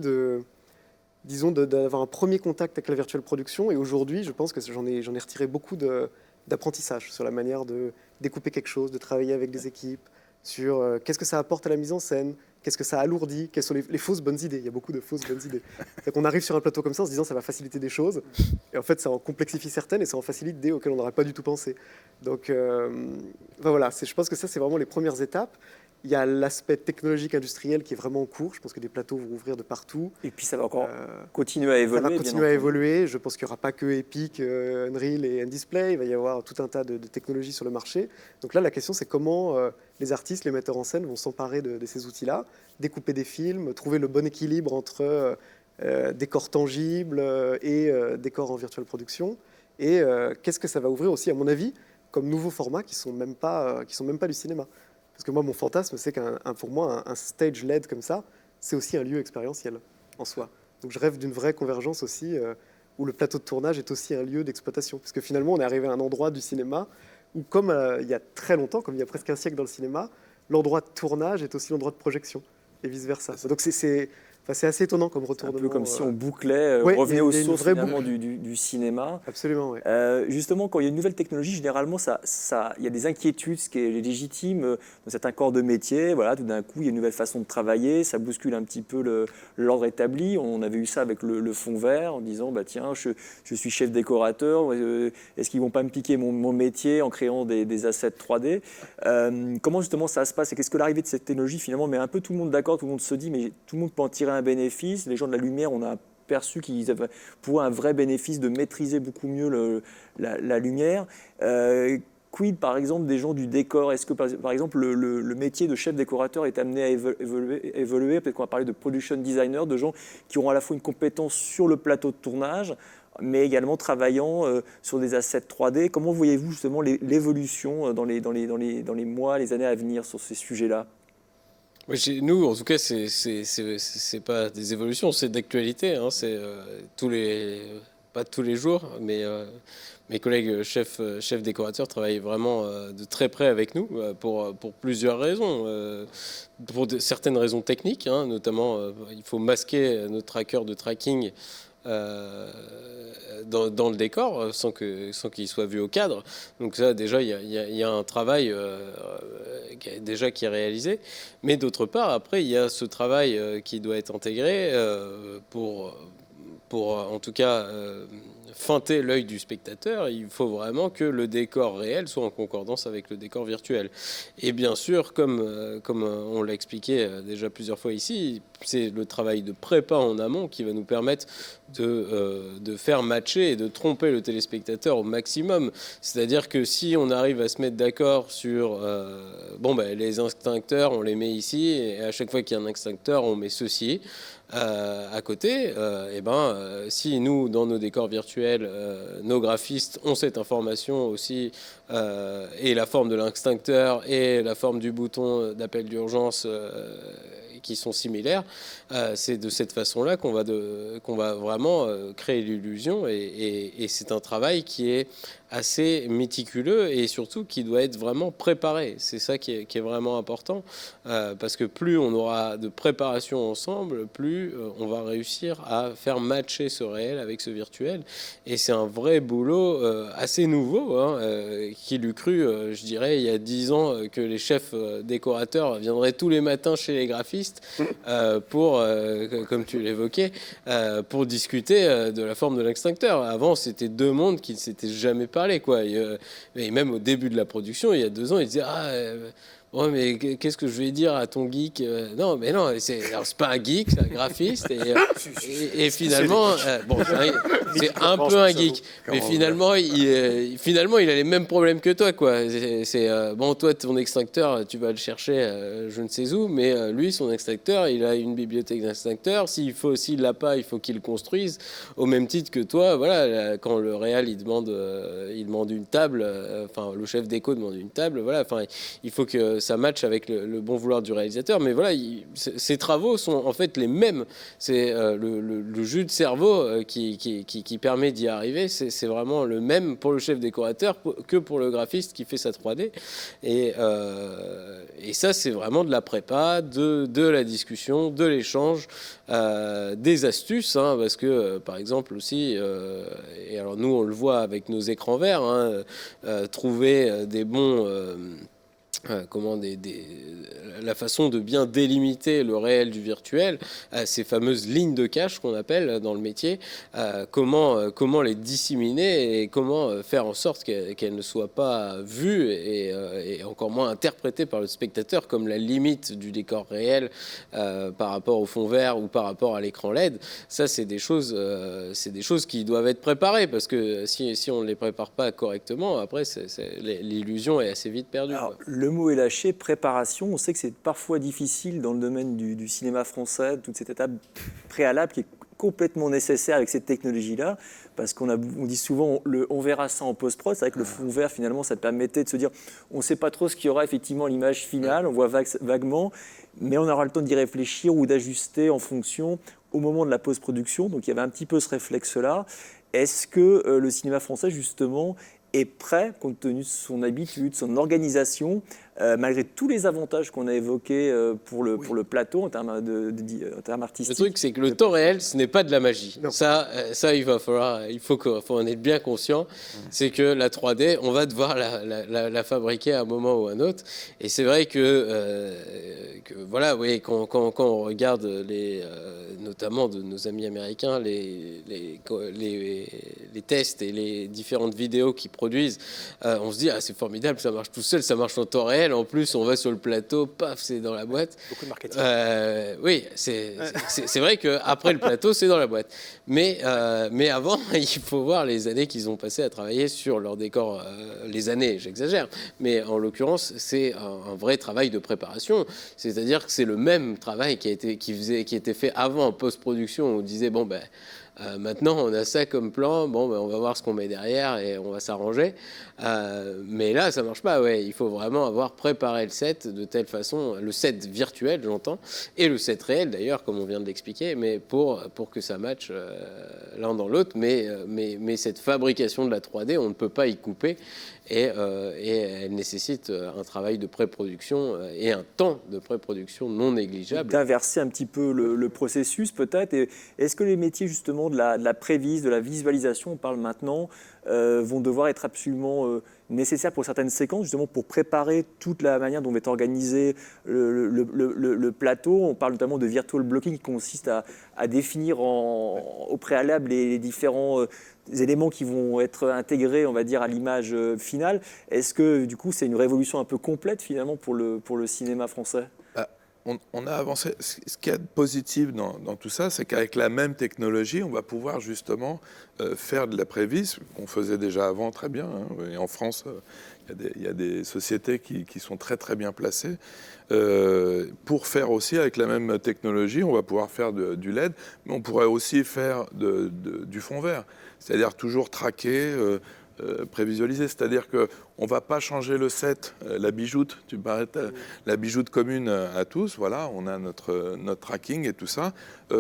d'avoir un premier contact avec la virtual production. Et aujourd'hui, je pense que j'en ai retiré beaucoup d'apprentissage sur la manière de découper quelque chose, de travailler avec des équipes, sur qu'est-ce que ça apporte à la mise en scène, qu'est-ce que ça alourdit, quelles sont les fausses bonnes idées. Il y a beaucoup de fausses bonnes idées. C'est qu'on arrive sur un plateau comme ça en se disant ça va faciliter des choses, et en fait ça en complexifie certaines et ça en facilite des auxquelles on n'aurait pas du tout pensé. Donc voilà, je pense que ça c'est vraiment les premières étapes. Il y a l'aspect technologique industriel qui est vraiment en cours. Je pense que des plateaux vont ouvrir de partout. Et puis ça va encore continuer à évoluer. Ça va continuer à évoluer. Je pense qu'il n'y aura pas que Epic, Unreal et Display. Il va y avoir tout un tas de technologies sur le marché. Donc là, la question, c'est comment les artistes, les metteurs en scène vont s'emparer de ces outils-là, découper des films, trouver le bon équilibre entre décors tangibles et décors en virtual production. Et qu'est-ce que ça va ouvrir aussi, à mon avis, comme nouveaux formats qui sont même pas du cinéma. Parce que moi, mon fantasme, c'est pour moi, un stage LED comme ça, c'est aussi un lieu expérientiel en soi. Donc je rêve d'une vraie convergence aussi, où le plateau de tournage est aussi un lieu d'exploitation. Parce que finalement, on est arrivé à un endroit du cinéma où, comme il y a très longtemps, comme il y a presque un siècle dans le cinéma, l'endroit de tournage est aussi l'endroit de projection, et vice-versa. Donc c'est assez étonnant comme retournement. Un peu comme si on bouclait, ouais, revenait aux sources vraie finalement du cinéma. Absolument, oui. Justement, quand il y a une nouvelle technologie, généralement, il y a des inquiétudes, ce qui est légitime dans certains corps de métier. Voilà, tout d'un coup, il y a une nouvelle façon de travailler, ça bouscule un petit peu l'ordre établi. On avait eu ça avec le fond vert, en disant, bah, tiens, je suis chef décorateur, est-ce qu'ils ne vont pas me piquer mon métier en créant des assets 3D? Comment justement ça se passe? Et qu'est-ce que l'arrivée de cette technologie, finalement, met un peu tout le monde d'accord, tout le monde se dit, mais tout le monde peut en tirer un bénéfice. Les gens de la lumière, on a perçu qu'ils avaient pour un vrai bénéfice de maîtriser beaucoup mieux la lumière. Quid, par exemple, des gens du décor? Est-ce que, par exemple, le métier de chef décorateur est amené à évoluer? Peut-être qu'on va parler de production designer, de gens qui auront à la fois une compétence sur le plateau de tournage, mais également travaillant sur des assets 3D. Comment voyez-vous justement l'évolution dans les mois, les années à venir sur ces sujets-là? Chez nous, en tout cas, c'est pas des évolutions, c'est d'actualité. Hein, c'est pas tous les jours, mais mes collègues chefs décorateurs travaillent vraiment de très près avec nous pour plusieurs raisons. Pour certaines raisons techniques, hein, notamment, il faut masquer notre tracker de tracking dans le décor sans qu'il soit vu au cadre. Donc ça, déjà, il y a un travail qui est réalisé. Mais d'autre part, après, il y a ce travail qui doit être intégré pour en tout cas feinter l'œil du spectateur. Il faut vraiment que le décor réel soit en concordance avec le décor virtuel. Et bien sûr, comme on l'a expliqué déjà plusieurs fois ici, c'est le travail de prépa en amont qui va nous permettre de faire matcher et de tromper le téléspectateur au maximum. C'est-à-dire que si on arrive à se mettre d'accord sur les extincteurs, on les met ici, et à chaque fois qu'il y a un extincteur, on met ceci à côté, si nous, dans nos décors virtuels, nos graphistes ont cette information aussi, et la forme de l'extincteur et la forme du bouton d'appel d'urgence qui sont similaires, c'est de cette façon-là qu'on va vraiment créer l'illusion, et c'est un travail qui est assez méticuleux et surtout qui doit être vraiment préparé. C'est ça qui est vraiment important, parce que plus on aura de préparation ensemble, plus on va réussir à faire matcher ce réel avec ce virtuel. Et c'est un vrai boulot assez nouveau, hein, qui l'eût cru, je dirais, il y a 10 ans, que les chefs décorateurs viendraient tous les matins chez les graphistes pour, comme tu l'évoquais, pour discuter de la forme de l'extincteur. Avant, c'était deux mondes qui ne s'étaient jamais parlé, quoi. Et même au début de la production, il y a 2 ans, ils disaient ouais, mais qu'est-ce que je vais dire à ton geek? Non, mais non, c'est pas un geek, c'est un graphiste. Et finalement, c'est un peu un geek. Mais finalement, il a les mêmes problèmes que toi, quoi. Toi, ton extincteur, tu vas le chercher je ne sais où, mais lui, son extincteur, il a une bibliothèque d'extincteurs. S'il l'a pas, il faut qu'il le construise. Au même titre que toi, voilà, quand le réal, il demande une table, le chef déco demande une table, voilà, il faut que ça matche avec le bon vouloir du réalisateur. Mais voilà, ces travaux sont en fait les mêmes. C'est le jus de cerveau qui permet d'y arriver. C'est vraiment le même pour le chef décorateur que pour le graphiste qui fait sa 3D. Et ça, c'est vraiment de la prépa, de la discussion, de l'échange, des astuces, hein, parce que par exemple aussi, et alors nous on le voit avec nos écrans verts, hein, trouver des bons la façon de bien délimiter le réel du virtuel, ces fameuses lignes de cache qu'on appelle dans le métier, comment les disséminer et comment faire en sorte qu'elles ne soient pas vues et encore moins interprétées par le spectateur comme la limite du décor réel par rapport au fond vert ou par rapport à l'écran LED. Ça, c'est des choses qui doivent être préparées parce que si on ne les prépare pas correctement, après, l'illusion est assez vite perdue. Alors, le mot est lâché, préparation. On sait que c'est parfois difficile dans le domaine du cinéma français, toute cette étape préalable qui est complètement nécessaire avec cette technologie-là, parce on dit souvent on verra ça en post-prod. C'est vrai que le fond vert, finalement, ça te permettait de se dire on ne sait pas trop ce qu'il y aura effectivement à l'image finale, on voit vaguement, mais on aura le temps d'y réfléchir ou d'ajuster en fonction au moment de la post-production. Donc il y avait un petit peu ce réflexe-là. Est-ce que le cinéma français, justement, est prêt, compte tenu de son habitude, de son organisation, malgré tous les avantages qu'on a évoqués pour le plateau en termes artistiques. Le truc, c'est que le temps réel, ce n'est pas de la magie. Ça, il faut qu'on en ait bien conscient. C'est que la 3D, on va devoir la fabriquer à un moment ou à un autre. Et c'est vrai que voilà, oui, quand on regarde notamment de nos amis américains, les tests et les différentes vidéos qu'ils produisent, on se dit c'est formidable, ça marche tout seul, ça marche en temps réel. En plus, on va sur le plateau, paf, c'est dans la boîte. Beaucoup de marketing. Oui, c'est vrai qu'après le plateau, c'est dans la boîte. Mais avant, il faut voir les années qu'ils ont passées à travailler sur leur décor. Les années, j'exagère. Mais en l'occurrence, c'est un vrai travail de préparation. C'est-à-dire que c'est le même travail qui était fait avant en post-production. On disait, maintenant, on a ça comme plan. On va voir ce qu'on met derrière et on va s'arranger. Mais là, ça marche pas. Ouais, il faut vraiment avoir préparé le set de telle façon, le set virtuel, j'entends, et le set réel d'ailleurs, comme on vient de l'expliquer, mais pour que ça matche l'un dans l'autre. Mais cette fabrication de la 3D, on ne peut pas y couper. Et elle nécessite un travail de pré-production et un temps de pré-production non négligeable. D'inverser un petit peu le processus peut-être. Et est-ce que les métiers justement de la prévise, de la visualisation, on parle maintenant, vont devoir être absolument nécessaires pour certaines séquences, justement pour préparer toute la manière dont va être organisé le plateau. On parle notamment de virtual blocking qui consiste à définir au préalable les différents éléments qui vont être intégrés, on va dire, à l'image finale. Est-ce que du coup c'est une révolution un peu complète finalement pour le cinéma français ? On a avancé. Ce qu'il y a de positif dans tout ça, c'est qu'avec la même technologie, on va pouvoir justement faire de la prévise, qu'on faisait déjà avant très bien. Et en France, il y a des sociétés qui sont très très bien placées. Pour faire aussi avec la même technologie, on va pouvoir faire du LED, mais on pourrait aussi faire du fond vert. C'est-à-dire toujours traquer, prévisualiser, c'est-à-dire qu'on ne va pas changer le set, la bijoute, tu parlais, la bijoute commune à tous, voilà, on a notre tracking et tout ça.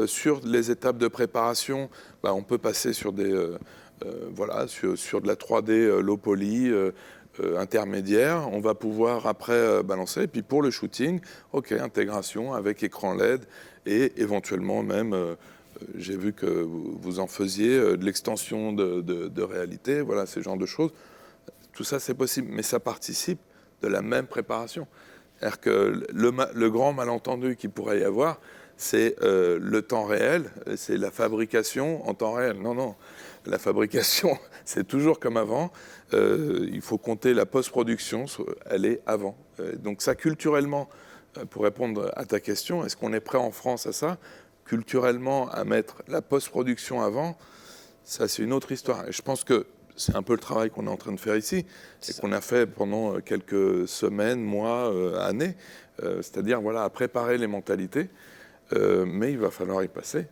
Sur les étapes de préparation, on peut passer sur sur de la 3D low poly, intermédiaire, on va pouvoir après balancer, et puis pour le shooting, intégration avec écran LED et éventuellement même... j'ai vu que vous en faisiez de l'extension de réalité, voilà, ce genre de choses. Tout ça, c'est possible, mais ça participe de la même préparation. C'est-à-dire que le grand malentendu qu'il pourrait y avoir, c'est le temps réel, c'est la fabrication en temps réel. Non, la fabrication, c'est toujours comme avant. Il faut compter la post-production, elle est avant. Donc ça, culturellement, pour répondre à ta question, est-ce qu'on est prêt en France à ça ? Culturellement, à mettre la post-production avant, ça c'est une autre histoire. Et je pense que c'est un peu le travail qu'on est en train de faire ici, et qu'on a fait pendant quelques semaines, mois, années, c'est-à-dire à préparer les mentalités. Mais il va falloir y passer.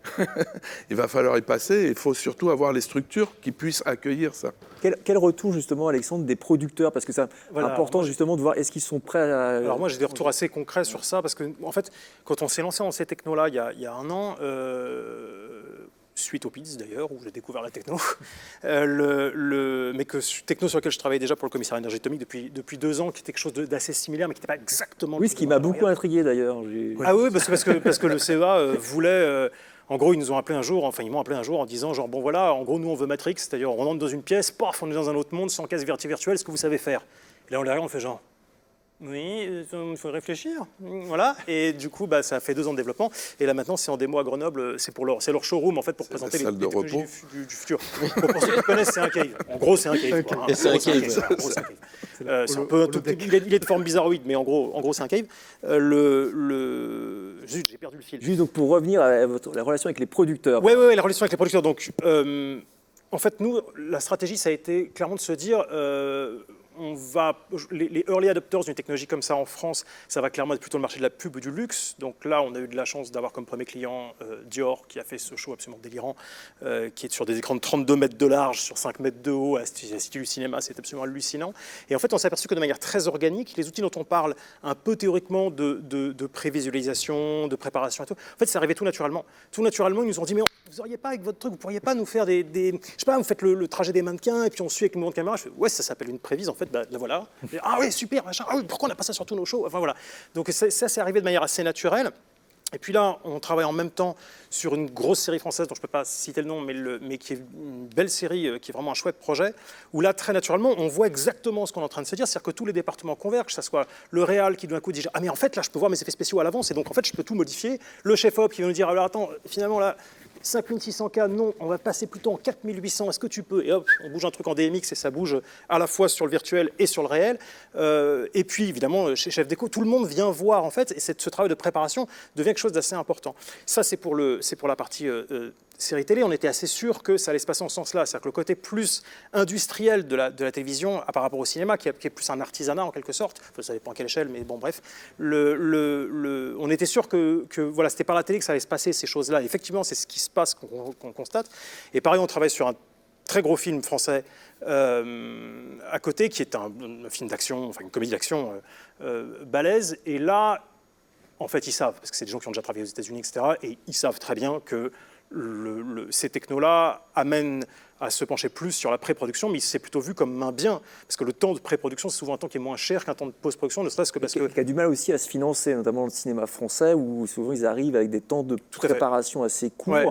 Il va falloir y passer, et il faut surtout avoir les structures qui puissent accueillir ça. Quel retour justement, Alexandre, des producteurs ? Parce que c'est important justement de voir est-ce qu'ils sont prêts à... Alors moi j'ai des retours assez concrets sur ça, parce que en fait quand on s'est lancé dans ces technos-là il y a un an, suite au PIDS d'ailleurs, où j'ai découvert la techno, mais techno sur lequel je travaillais déjà pour le commissariat énergie atomique depuis 2 ans, qui était quelque chose d'assez similaire, mais qui n'était pas exactement... Oui, ce qui m'a beaucoup intrigué d'ailleurs. Ah oui, parce que le CEA voulait... En gros, ils m'ont appelé un jour en disant genre, bon voilà, en gros, nous, on veut Matrix, c'est-à-dire on rentre dans une pièce, paf, on est dans un autre monde, sans casse virtuelle, ce que vous savez faire. Et là, on est arrivé, on fait genre, Oui, il faut réfléchir. Voilà. Et du coup, ça a fait 2 ans de développement. Et là, maintenant, c'est en démo à Grenoble. C'est leur showroom, en fait, pour présenter les technologies du futur. Pour ceux qui connaissent, c'est un cave. En gros, c'est un cave. Et c'est un cave. C'est un peu il est de forme bizarroïde, mais en gros, c'est un cave. Zut, j'ai perdu le fil. Juste donc pour revenir à la relation avec les producteurs. Oui, la relation avec les producteurs. Donc, en fait, nous, la stratégie, ça a été clairement de se dire... les early adopters d'une technologie comme ça en France, ça va clairement être plutôt le marché de la pub ou du luxe. Donc là, on a eu de la chance d'avoir comme premier client Dior, qui a fait ce show absolument délirant, qui est sur des écrans de 32 mètres de large, sur 5 mètres de haut, à Cité du cinéma, c'est absolument hallucinant. Et en fait, on s'est aperçu que de manière très organique, les outils dont on parle un peu théoriquement de prévisualisation, de préparation et tout, en fait, c'est arrivé tout naturellement. Tout naturellement, ils nous ont dit, mais vous n'auriez pas avec votre truc, vous ne pourriez pas nous faire je sais pas, vous faites le trajet des mannequins et puis on suit avec le mouvement de caméra. Je fais, ouais, ça s'appelle une prévise, en fait, la voilà. Ah oui, super, machin. Ah oui, pourquoi on n'a pas ça sur tous nos shows? Enfin voilà. Donc ça, c'est arrivé de manière assez naturelle. Et puis là, on travaille en même temps sur une grosse série française dont je ne peux pas citer le nom, mais qui est une belle série, qui est vraiment un chouette projet, où là, très naturellement, on voit exactement ce qu'on est en train de se dire, c'est-à-dire que tous les départements convergent, que ce soit le réal qui d'un coup dit « Ah mais en fait, là, je peux voir mes effets spéciaux à l'avance, et donc en fait, je peux tout modifier », le chef-op qui va nous dire « Alors attends, finalement là, 5600K, non, on va passer plutôt en 4800, est-ce que tu peux ?» Et hop, on bouge un truc en DMX et ça bouge à la fois sur le virtuel et sur le réel. Et puis, évidemment, chez Chef Déco, tout le monde vient voir, en fait, et ce travail de préparation devient quelque chose d'assez important. Ça, c'est pour la partie série télé. On était assez sûr que ça allait se passer en ce sens-là. C'est-à-dire que le côté plus industriel de la télévision par rapport au cinéma, qui est plus un artisanat en quelque sorte, enfin, ça dépend à quelle échelle, mais bon, bref, on était sûr que voilà, c'était par la télé que ça allait se passer, ces choses-là. Effectivement, c'est ce qui se passe qu'on constate. Et pareil, on travaille sur un très gros film français à côté, qui est un film d'action, enfin une comédie d'action balèze. Et là, en fait, ils savent, parce que c'est des gens qui ont déjà travaillé aux États-Unis, etc., et ils savent très bien que ces technos-là amènent à se pencher plus sur la pré-production, mais c'est plutôt vu comme un bien, parce que le temps de pré-production, c'est souvent un temps qui est moins cher qu'un temps de post-production, ne serait-ce que parce que... Qui a du mal aussi à se financer, notamment dans le cinéma français, où souvent ils arrivent avec des temps de préparation assez courts. Ouais.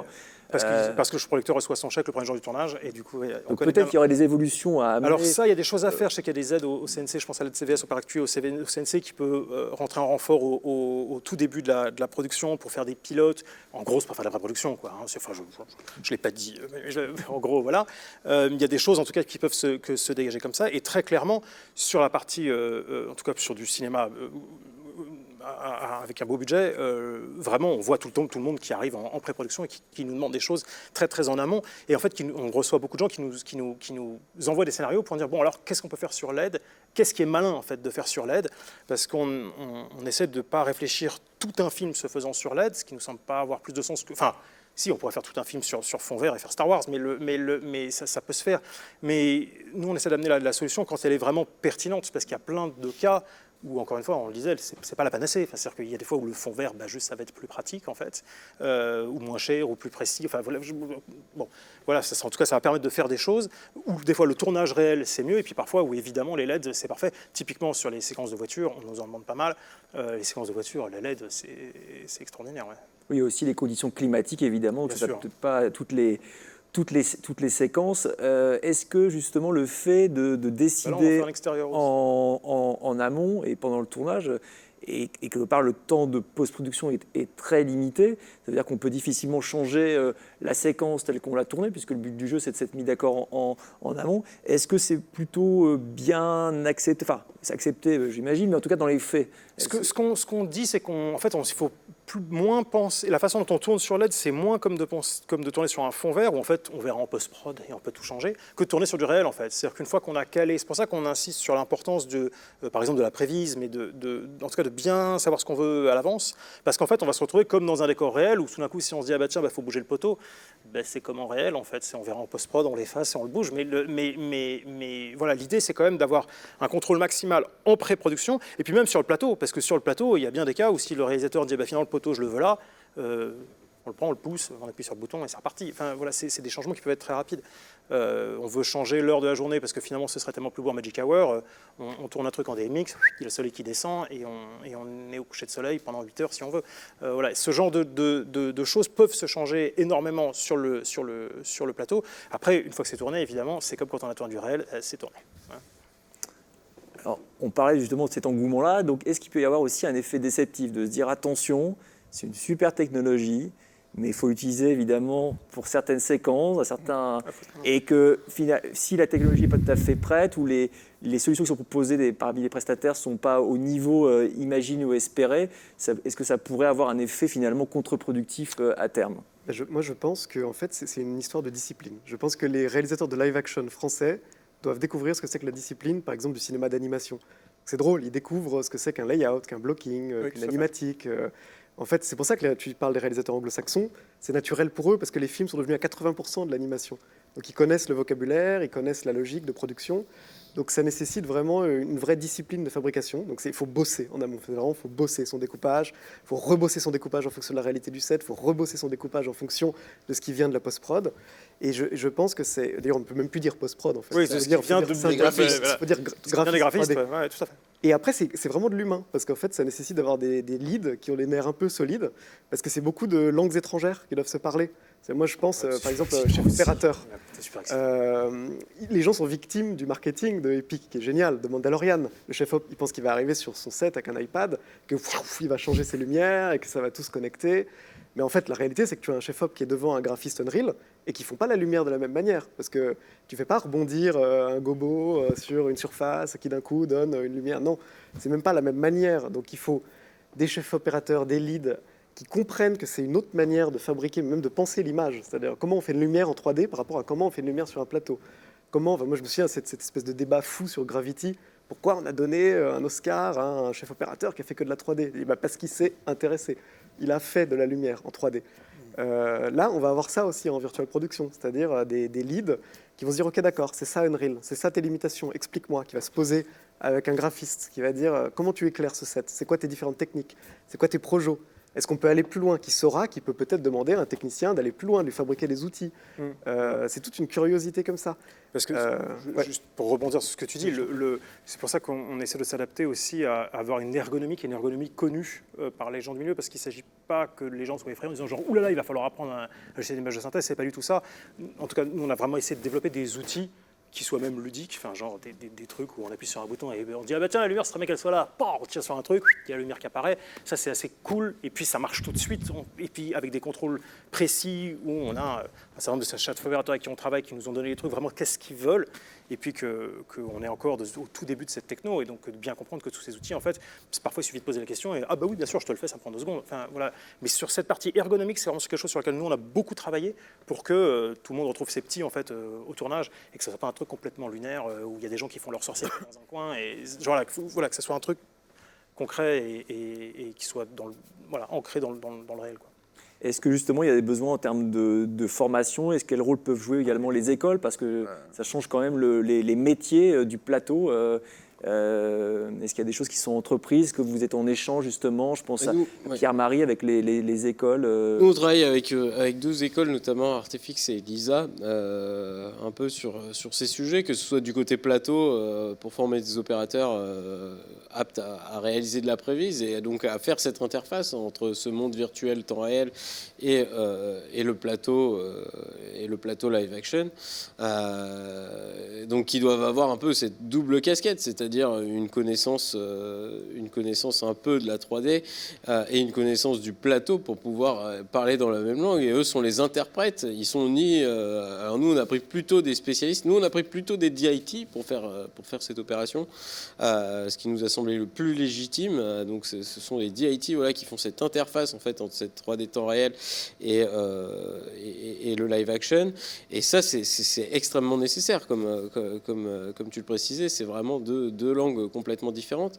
Parce que le producteur reçoit son chèque le premier jour du tournage, et du coup... Peut-être qu'il y aurait des évolutions à amener. Alors ça, il y a des choses à faire. Je sais qu'il y a des aides au CNC, je pense à l'aide CVS, au Paractu, au CNC, qui peut rentrer en renfort au tout début de la production pour faire des pilotes. En gros, c'est pas faire de la production, quoi. Enfin, je ne l'ai pas dit, mais en gros, voilà. Il y a des choses, en tout cas, qui peuvent se dégager comme ça. Et très clairement, sur la partie, en tout cas sur du cinéma... avec un beau budget, vraiment, on voit tout le monde qui arrive en pré-production et qui nous demande des choses très, très en amont. Et en fait, on reçoit beaucoup de gens qui nous envoient des scénarios pour dire, bon, alors, qu'est-ce qu'on peut faire sur LED? Qu'est-ce qui est malin, en fait, de faire sur LED? Parce qu'on essaie de ne pas réfléchir tout un film se faisant sur LED, ce qui ne nous semble pas avoir plus de sens que... Enfin, si, on pourrait faire tout un film sur fond vert et faire Star Wars, mais ça peut se faire. Mais nous, on essaie d'amener la solution quand elle est vraiment pertinente, parce qu'il y a plein de cas où, encore une fois, on le disait, c'est pas la panacée. Enfin, c'est-à-dire qu'il y a des fois où le fond vert, juste, ça va être plus pratique, en fait, ou moins cher, ou plus précis. Enfin, voilà, bon, voilà, en tout cas, ça va permettre de faire des choses où, des fois, le tournage réel, c'est mieux, et puis parfois, où, évidemment, les LED, c'est parfait. Typiquement, sur les séquences de voiture, on nous en demande pas mal. Les séquences de voiture, les LED, c'est extraordinaire, ouais. Oui, il y a aussi les conditions climatiques, évidemment, que ça peut-être pas toutes les séquences. Est-ce que justement le fait de décider en amont et pendant le tournage et que par le temps de post-production est très limité, ça veut dire qu'on peut difficilement changer la séquence telle qu'on l'a tournée, puisque le but du jeu c'est de s'être mis d'accord en amont. Est-ce que c'est plutôt bien accepté, enfin c'est accepté j'imagine, mais en tout cas dans les faits? Ce qu'on dit, c'est qu'en fait, il faut moins penser. La façon dont on tourne sur LED, c'est moins comme de tourner sur un fond vert, où en fait, on verra en post-prod et on peut tout changer, que de tourner sur du réel, en fait. C'est-à-dire qu'une fois qu'on a calé, c'est pour ça qu'on insiste sur l'importance par exemple, de la prévise, mais en tout cas de bien savoir ce qu'on veut à l'avance, parce qu'en fait, on va se retrouver comme dans un décor réel, où tout d'un coup, si on se dit, ah bah tiens, faut bouger le poteau, c'est comme en réel, en fait. On verra en post-prod, on l'efface et on le bouge. Mais voilà, l'idée, c'est quand même d'avoir un contrôle maximal en pré-production, et puis même sur le plateau, parce que sur le plateau, il y a bien des cas où si le réalisateur dit finalement le poteau je le veux là, on le prend, on le pousse, on appuie sur le bouton et c'est reparti. Enfin voilà, c'est des changements qui peuvent être très rapides. On veut changer l'heure de la journée parce que finalement ce serait tellement plus beau en Magic Hour. On tourne un truc en DMX, il y a le soleil qui descend et on est au coucher de soleil pendant 8 heures si on veut. Voilà, ce genre de choses peuvent se changer énormément sur le plateau. Après, une fois que c'est tourné, évidemment, c'est comme quand on a tourné du réel, c'est tourné. Alors, on parlait justement de cet engouement-là, donc est-ce qu'il peut y avoir aussi un effet déceptif, de se dire attention, c'est une super technologie, mais il faut l'utiliser évidemment pour certaines séquences, et que si la technologie n'est pas tout à fait prête, ou les solutions qui sont proposées parmi les prestataires ne sont pas au niveau imaginé ou espéré, est-ce que ça pourrait avoir un effet finalement contre-productif à terme? Moi, je pense que en fait, c'est une histoire de discipline. Je pense que les réalisateurs de live-action français doivent découvrir ce que c'est que la discipline, par exemple, du cinéma d'animation. C'est drôle, ils découvrent ce que c'est qu'un layout, qu'un blocking, qu'une animatique. En fait, c'est pour ça que tu parles des réalisateurs anglo-saxons. C'est naturel pour eux parce que les films sont devenus à 80% de l'animation. Donc, ils connaissent le vocabulaire, ils connaissent la logique de production. Donc, ça nécessite vraiment une vraie discipline de fabrication. Donc, il faut bosser en amont. Il faut bosser son découpage. Il faut rebosser son découpage en fonction de la réalité du set. Il faut rebosser son découpage en fonction de ce qui vient de la post-prod. Et je pense que c'est... D'ailleurs, on ne peut même plus dire post-prod, en fait. Oui, c'est ce qui vient des graphistes. Il faut dire des graphistes, ouais, tout à fait. Et après, c'est vraiment de l'humain, parce qu'en fait, ça nécessite d'avoir des leads qui ont les nerfs un peu solides, parce que c'est beaucoup de langues étrangères qui doivent se parler. Moi, je pense, par exemple, chef opérateur. Les gens sont victimes du marketing de Epic, qui est génial, de Mandalorian. Le chef op, il pense qu'il va arriver sur son set avec un iPad, qu'il va changer ses lumières et que ça va tout se connecter. Mais en fait, la réalité, c'est que tu as un chef-op qui est devant un graphiste Unreal et qui ne font pas la lumière de la même manière. Parce que tu ne fais pas rebondir un gobo sur une surface qui d'un coup donne une lumière. Non, ce n'est même pas la même manière. Donc il faut des chefs opérateurs, des leads qui comprennent que c'est une autre manière de fabriquer, même de penser l'image. C'est-à-dire comment on fait une lumière en 3D par rapport à comment on fait une lumière sur un plateau. Moi, je me souviens de cette espèce de débat fou sur Gravity. Pourquoi on a donné un Oscar à un chef opérateur qui a fait que de la 3D? Parce qu'il s'est intéressé. Il a fait de la lumière en 3D. Là, on va avoir ça aussi en virtual production, c'est-à-dire des leads qui vont se dire « Ok, d'accord, c'est ça Unreal, c'est ça tes limitations, explique-moi », qui va se poser avec un graphiste, qui va dire « Comment tu éclaires ce set? C'est quoi tes différentes techniques? C'est quoi tes projets? Est-ce qu'on peut aller plus loin ?» Qui saura, qui peut peut-être demander à un technicien d'aller plus loin, de lui fabriquer des outils. C'est toute une curiosité comme ça. Parce que, juste pour rebondir sur ce que tu dis, c'est pour ça qu'on essaie de s'adapter aussi à avoir une ergonomie qui est une ergonomie connue par les gens du milieu, parce qu'il ne s'agit pas que les gens soient effrayés en disant genre « Oulala, il va falloir apprendre à logiciel d'image de synthèse », c'est pas du tout ça. En tout cas, nous, on a vraiment essayé de développer des outils qui soient même ludiques, enfin genre des trucs où on appuie sur un bouton et on dit « Ah bah tiens, la lumière, ce serait bien qu'elle soit là », on tire sur un truc, il y a la lumière qui apparaît, ça c'est assez cool, et puis ça marche tout de suite, et puis avec des contrôles précis où on a un certain nombre de chefs opérateurs avec qui on travaille, qui nous ont donné les trucs, vraiment qu'est-ce qu'ils veulent, et puis qu'on est encore au tout début de cette techno, et donc de bien comprendre que tous ces outils, en fait, parfois il suffit de poser la question, et « Ah bah oui, bien sûr, je te le fais, ça prend 2 secondes », enfin voilà. Mais sur cette partie ergonomique, c'est vraiment quelque chose sur lequel nous, on a beaucoup travaillé pour que tout le monde retrouve ses petits, en fait, au tournage, et que ce ne soit pas un truc complètement lunaire, où il y a des gens qui font leur sorcière dans un coin, et voilà, que ce soit un truc concret et qui soit ancré dans le réel, quoi. Est-ce que justement il y a des besoins en termes de formation? Est-ce quel rôle peuvent jouer également les écoles? Parce que ça change quand même les métiers du plateau. Est-ce qu'il y a des choses qui sont entreprises, que vous êtes en échange justement? Je pense à Pierre-Marie avec les écoles. Nous, on travaille avec 2 écoles, notamment Artefix et Lisa, un peu sur ces sujets, que ce soit du côté plateau, pour former des opérateurs aptes à réaliser de la prévise et donc à faire cette interface entre ce monde virtuel temps réel et le plateau live action. Donc, qui doivent avoir un peu cette double casquette, c'est-à-dire une connaissance un peu de la 3D et une connaissance du plateau pour pouvoir parler dans la même langue. Et eux sont les interprètes. Ils sont alors nous, on a pris plutôt des spécialistes. Nous, on a pris plutôt des DIT pour faire cette opération, ce qui nous a semblé le plus légitime. Donc, ce sont les DIT, voilà, qui font cette interface en fait entre cette 3D temps réel et le live action. Et ça, c'est extrêmement nécessaire, comme tu le précisais. C'est vraiment deux langues complètement différentes.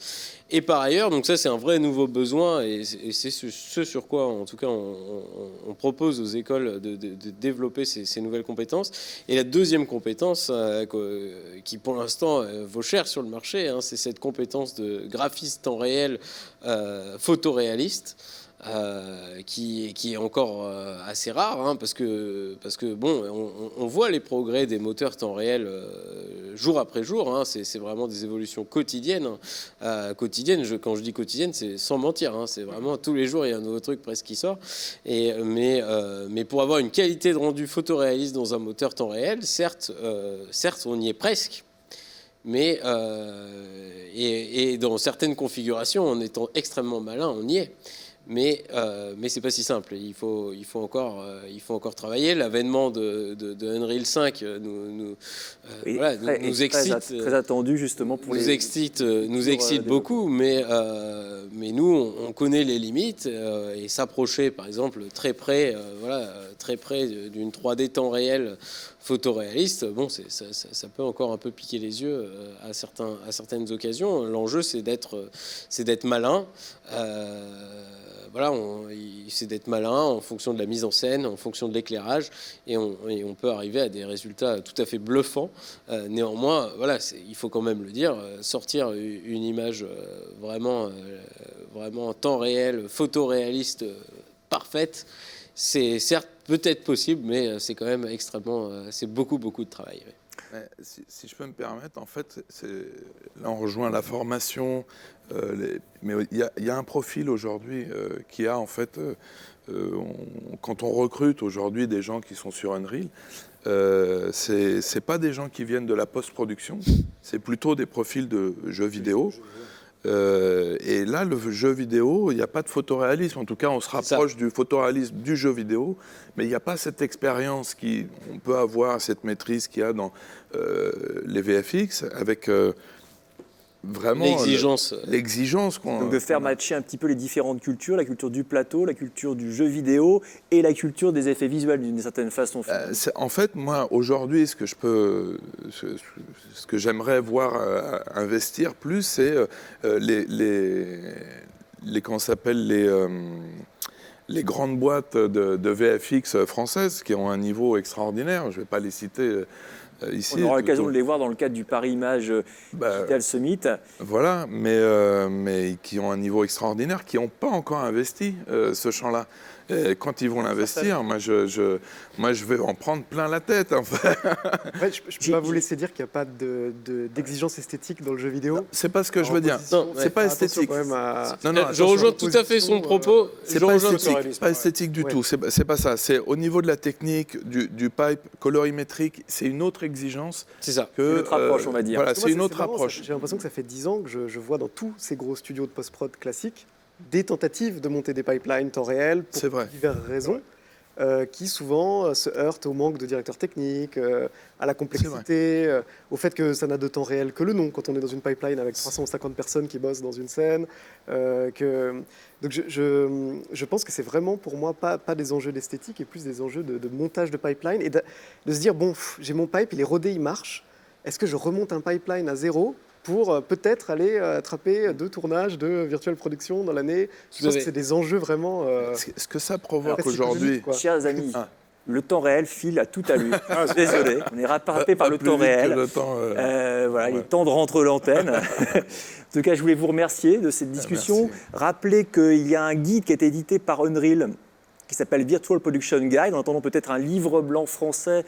Et par ailleurs, donc ça, c'est un vrai nouveau besoin, et c'est ce sur quoi, en tout cas, on propose aux écoles de développer ces nouvelles compétences. Et la deuxième compétence, qui pour l'instant vaut cher sur le marché, c'est cette compétence de graphiste temps réel photoréaliste. Qui est encore assez rare, parce que bon, on voit les progrès des moteurs temps réel jour après jour, c'est vraiment des évolutions quotidiennes. Quand je dis quotidienne, c'est sans mentir, c'est vraiment tous les jours il y a un nouveau truc presque qui sort. Mais pour avoir une qualité de rendu photoréaliste dans un moteur temps réel, certes on y est presque. mais et dans certaines configurations, en étant extrêmement malin, on y est. Mais c'est pas si simple. Il faut encore travailler. L'avènement de Unreal 5 nous excite, très attendu justement pour nous excite beaucoup. Mais nous, on connaît les limites et s'approcher, par exemple, très près d'une 3D temps réel photoréaliste. Bon, ça peut encore un peu piquer les yeux à certaines occasions. L'enjeu, c'est d'être malin. C'est d'être malin en fonction de la mise en scène, en fonction de l'éclairage, et on peut arriver à des résultats tout à fait bluffants. Néanmoins, il faut quand même le dire, sortir une image vraiment en temps réel, photoréaliste, parfaite, c'est certes peut-être possible, mais c'est quand même c'est beaucoup de travail. Oui. Si je peux me permettre, en fait, là on rejoint la formation, mais il y a un profil aujourd'hui qui a en fait, quand on recrute aujourd'hui des gens qui sont sur Unreal, c'est pas des gens qui viennent de la post-production, c'est plutôt des profils de jeux vidéo. Et là, le jeu vidéo, il n'y a pas de photoréalisme. En tout cas, on se rapproche du photoréalisme du jeu vidéo, mais il n'y a pas cette expérience qu'on peut avoir, cette maîtrise qu'il y a dans les VFX, avec vraiment l'exigence qu'on... Donc de faire matcher un petit peu les différentes cultures, la culture du plateau, la culture du jeu vidéo et la culture des effets visuels d'une certaine façon. En fait, moi, aujourd'hui, ce que j'aimerais voir investir plus, c'est comment s'appelle les grandes boîtes de VFX françaises qui ont un niveau extraordinaire. Je ne vais pas les citer ici. On aura l'occasion de les voir dans le cadre du Paris Image Digital Summit. Voilà, mais qui ont un niveau extraordinaire, qui n'ont pas encore investi ce champ-là. Et quand ils vont l'investir, moi je vais en prendre plein la tête. En fait, je ne peux pas vous laisser dire qu'il n'y a pas d'exigence esthétique dans le jeu vidéo. C'est pas ce que je veux dire. C'est pas esthétique. Je rejoins tout à fait son propos. C'est pas esthétique du tout. C'est pas ça. C'est au niveau de la technique, du pipe colorimétrique, c'est une autre exigence. C'est ça. Une autre approche, on va dire. Voilà, c'est une autre approche. J'ai l'impression que ça fait 10 ans que je vois dans tous ces gros studios de post-prod classiques des tentatives de monter des pipelines temps réel pour diverses raisons, qui souvent se heurtent au manque de directeurs techniques, à la complexité, au fait que ça n'a de temps réel que le nom quand on est dans une pipeline avec 350 personnes qui bossent dans une scène. Donc je pense que c'est vraiment pour moi pas des enjeux d'esthétique et plus des enjeux de montage de pipeline et de se dire, bon, j'ai mon pipe, il est rodé, il marche, est-ce que je remonte un pipeline à zéro pour peut-être aller attraper 2 tournages de Virtual Production dans l'année. Je pense que c'est des enjeux vraiment... Ce que ça provoque aujourd'hui... Chers amis, le temps réel file à toute allure. Désolé, on est rattrapé par le temps réel. Il est temps de rentrer l'antenne. En tout cas, je voulais vous remercier de cette discussion. Rappeler qu'il y a un guide qui a été édité par Unreal, qui s'appelle Virtual Production Guide, en attendant peut-être un livre blanc français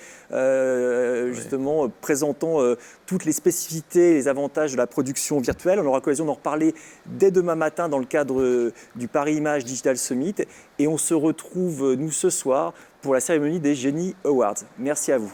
justement présentant toutes les spécificités et les avantages de la production virtuelle. On aura l'occasion d'en reparler dès demain matin dans le cadre du Paris Image Digital Summit. Et on se retrouve, nous, ce soir, pour la cérémonie des Genie Awards. Merci à vous.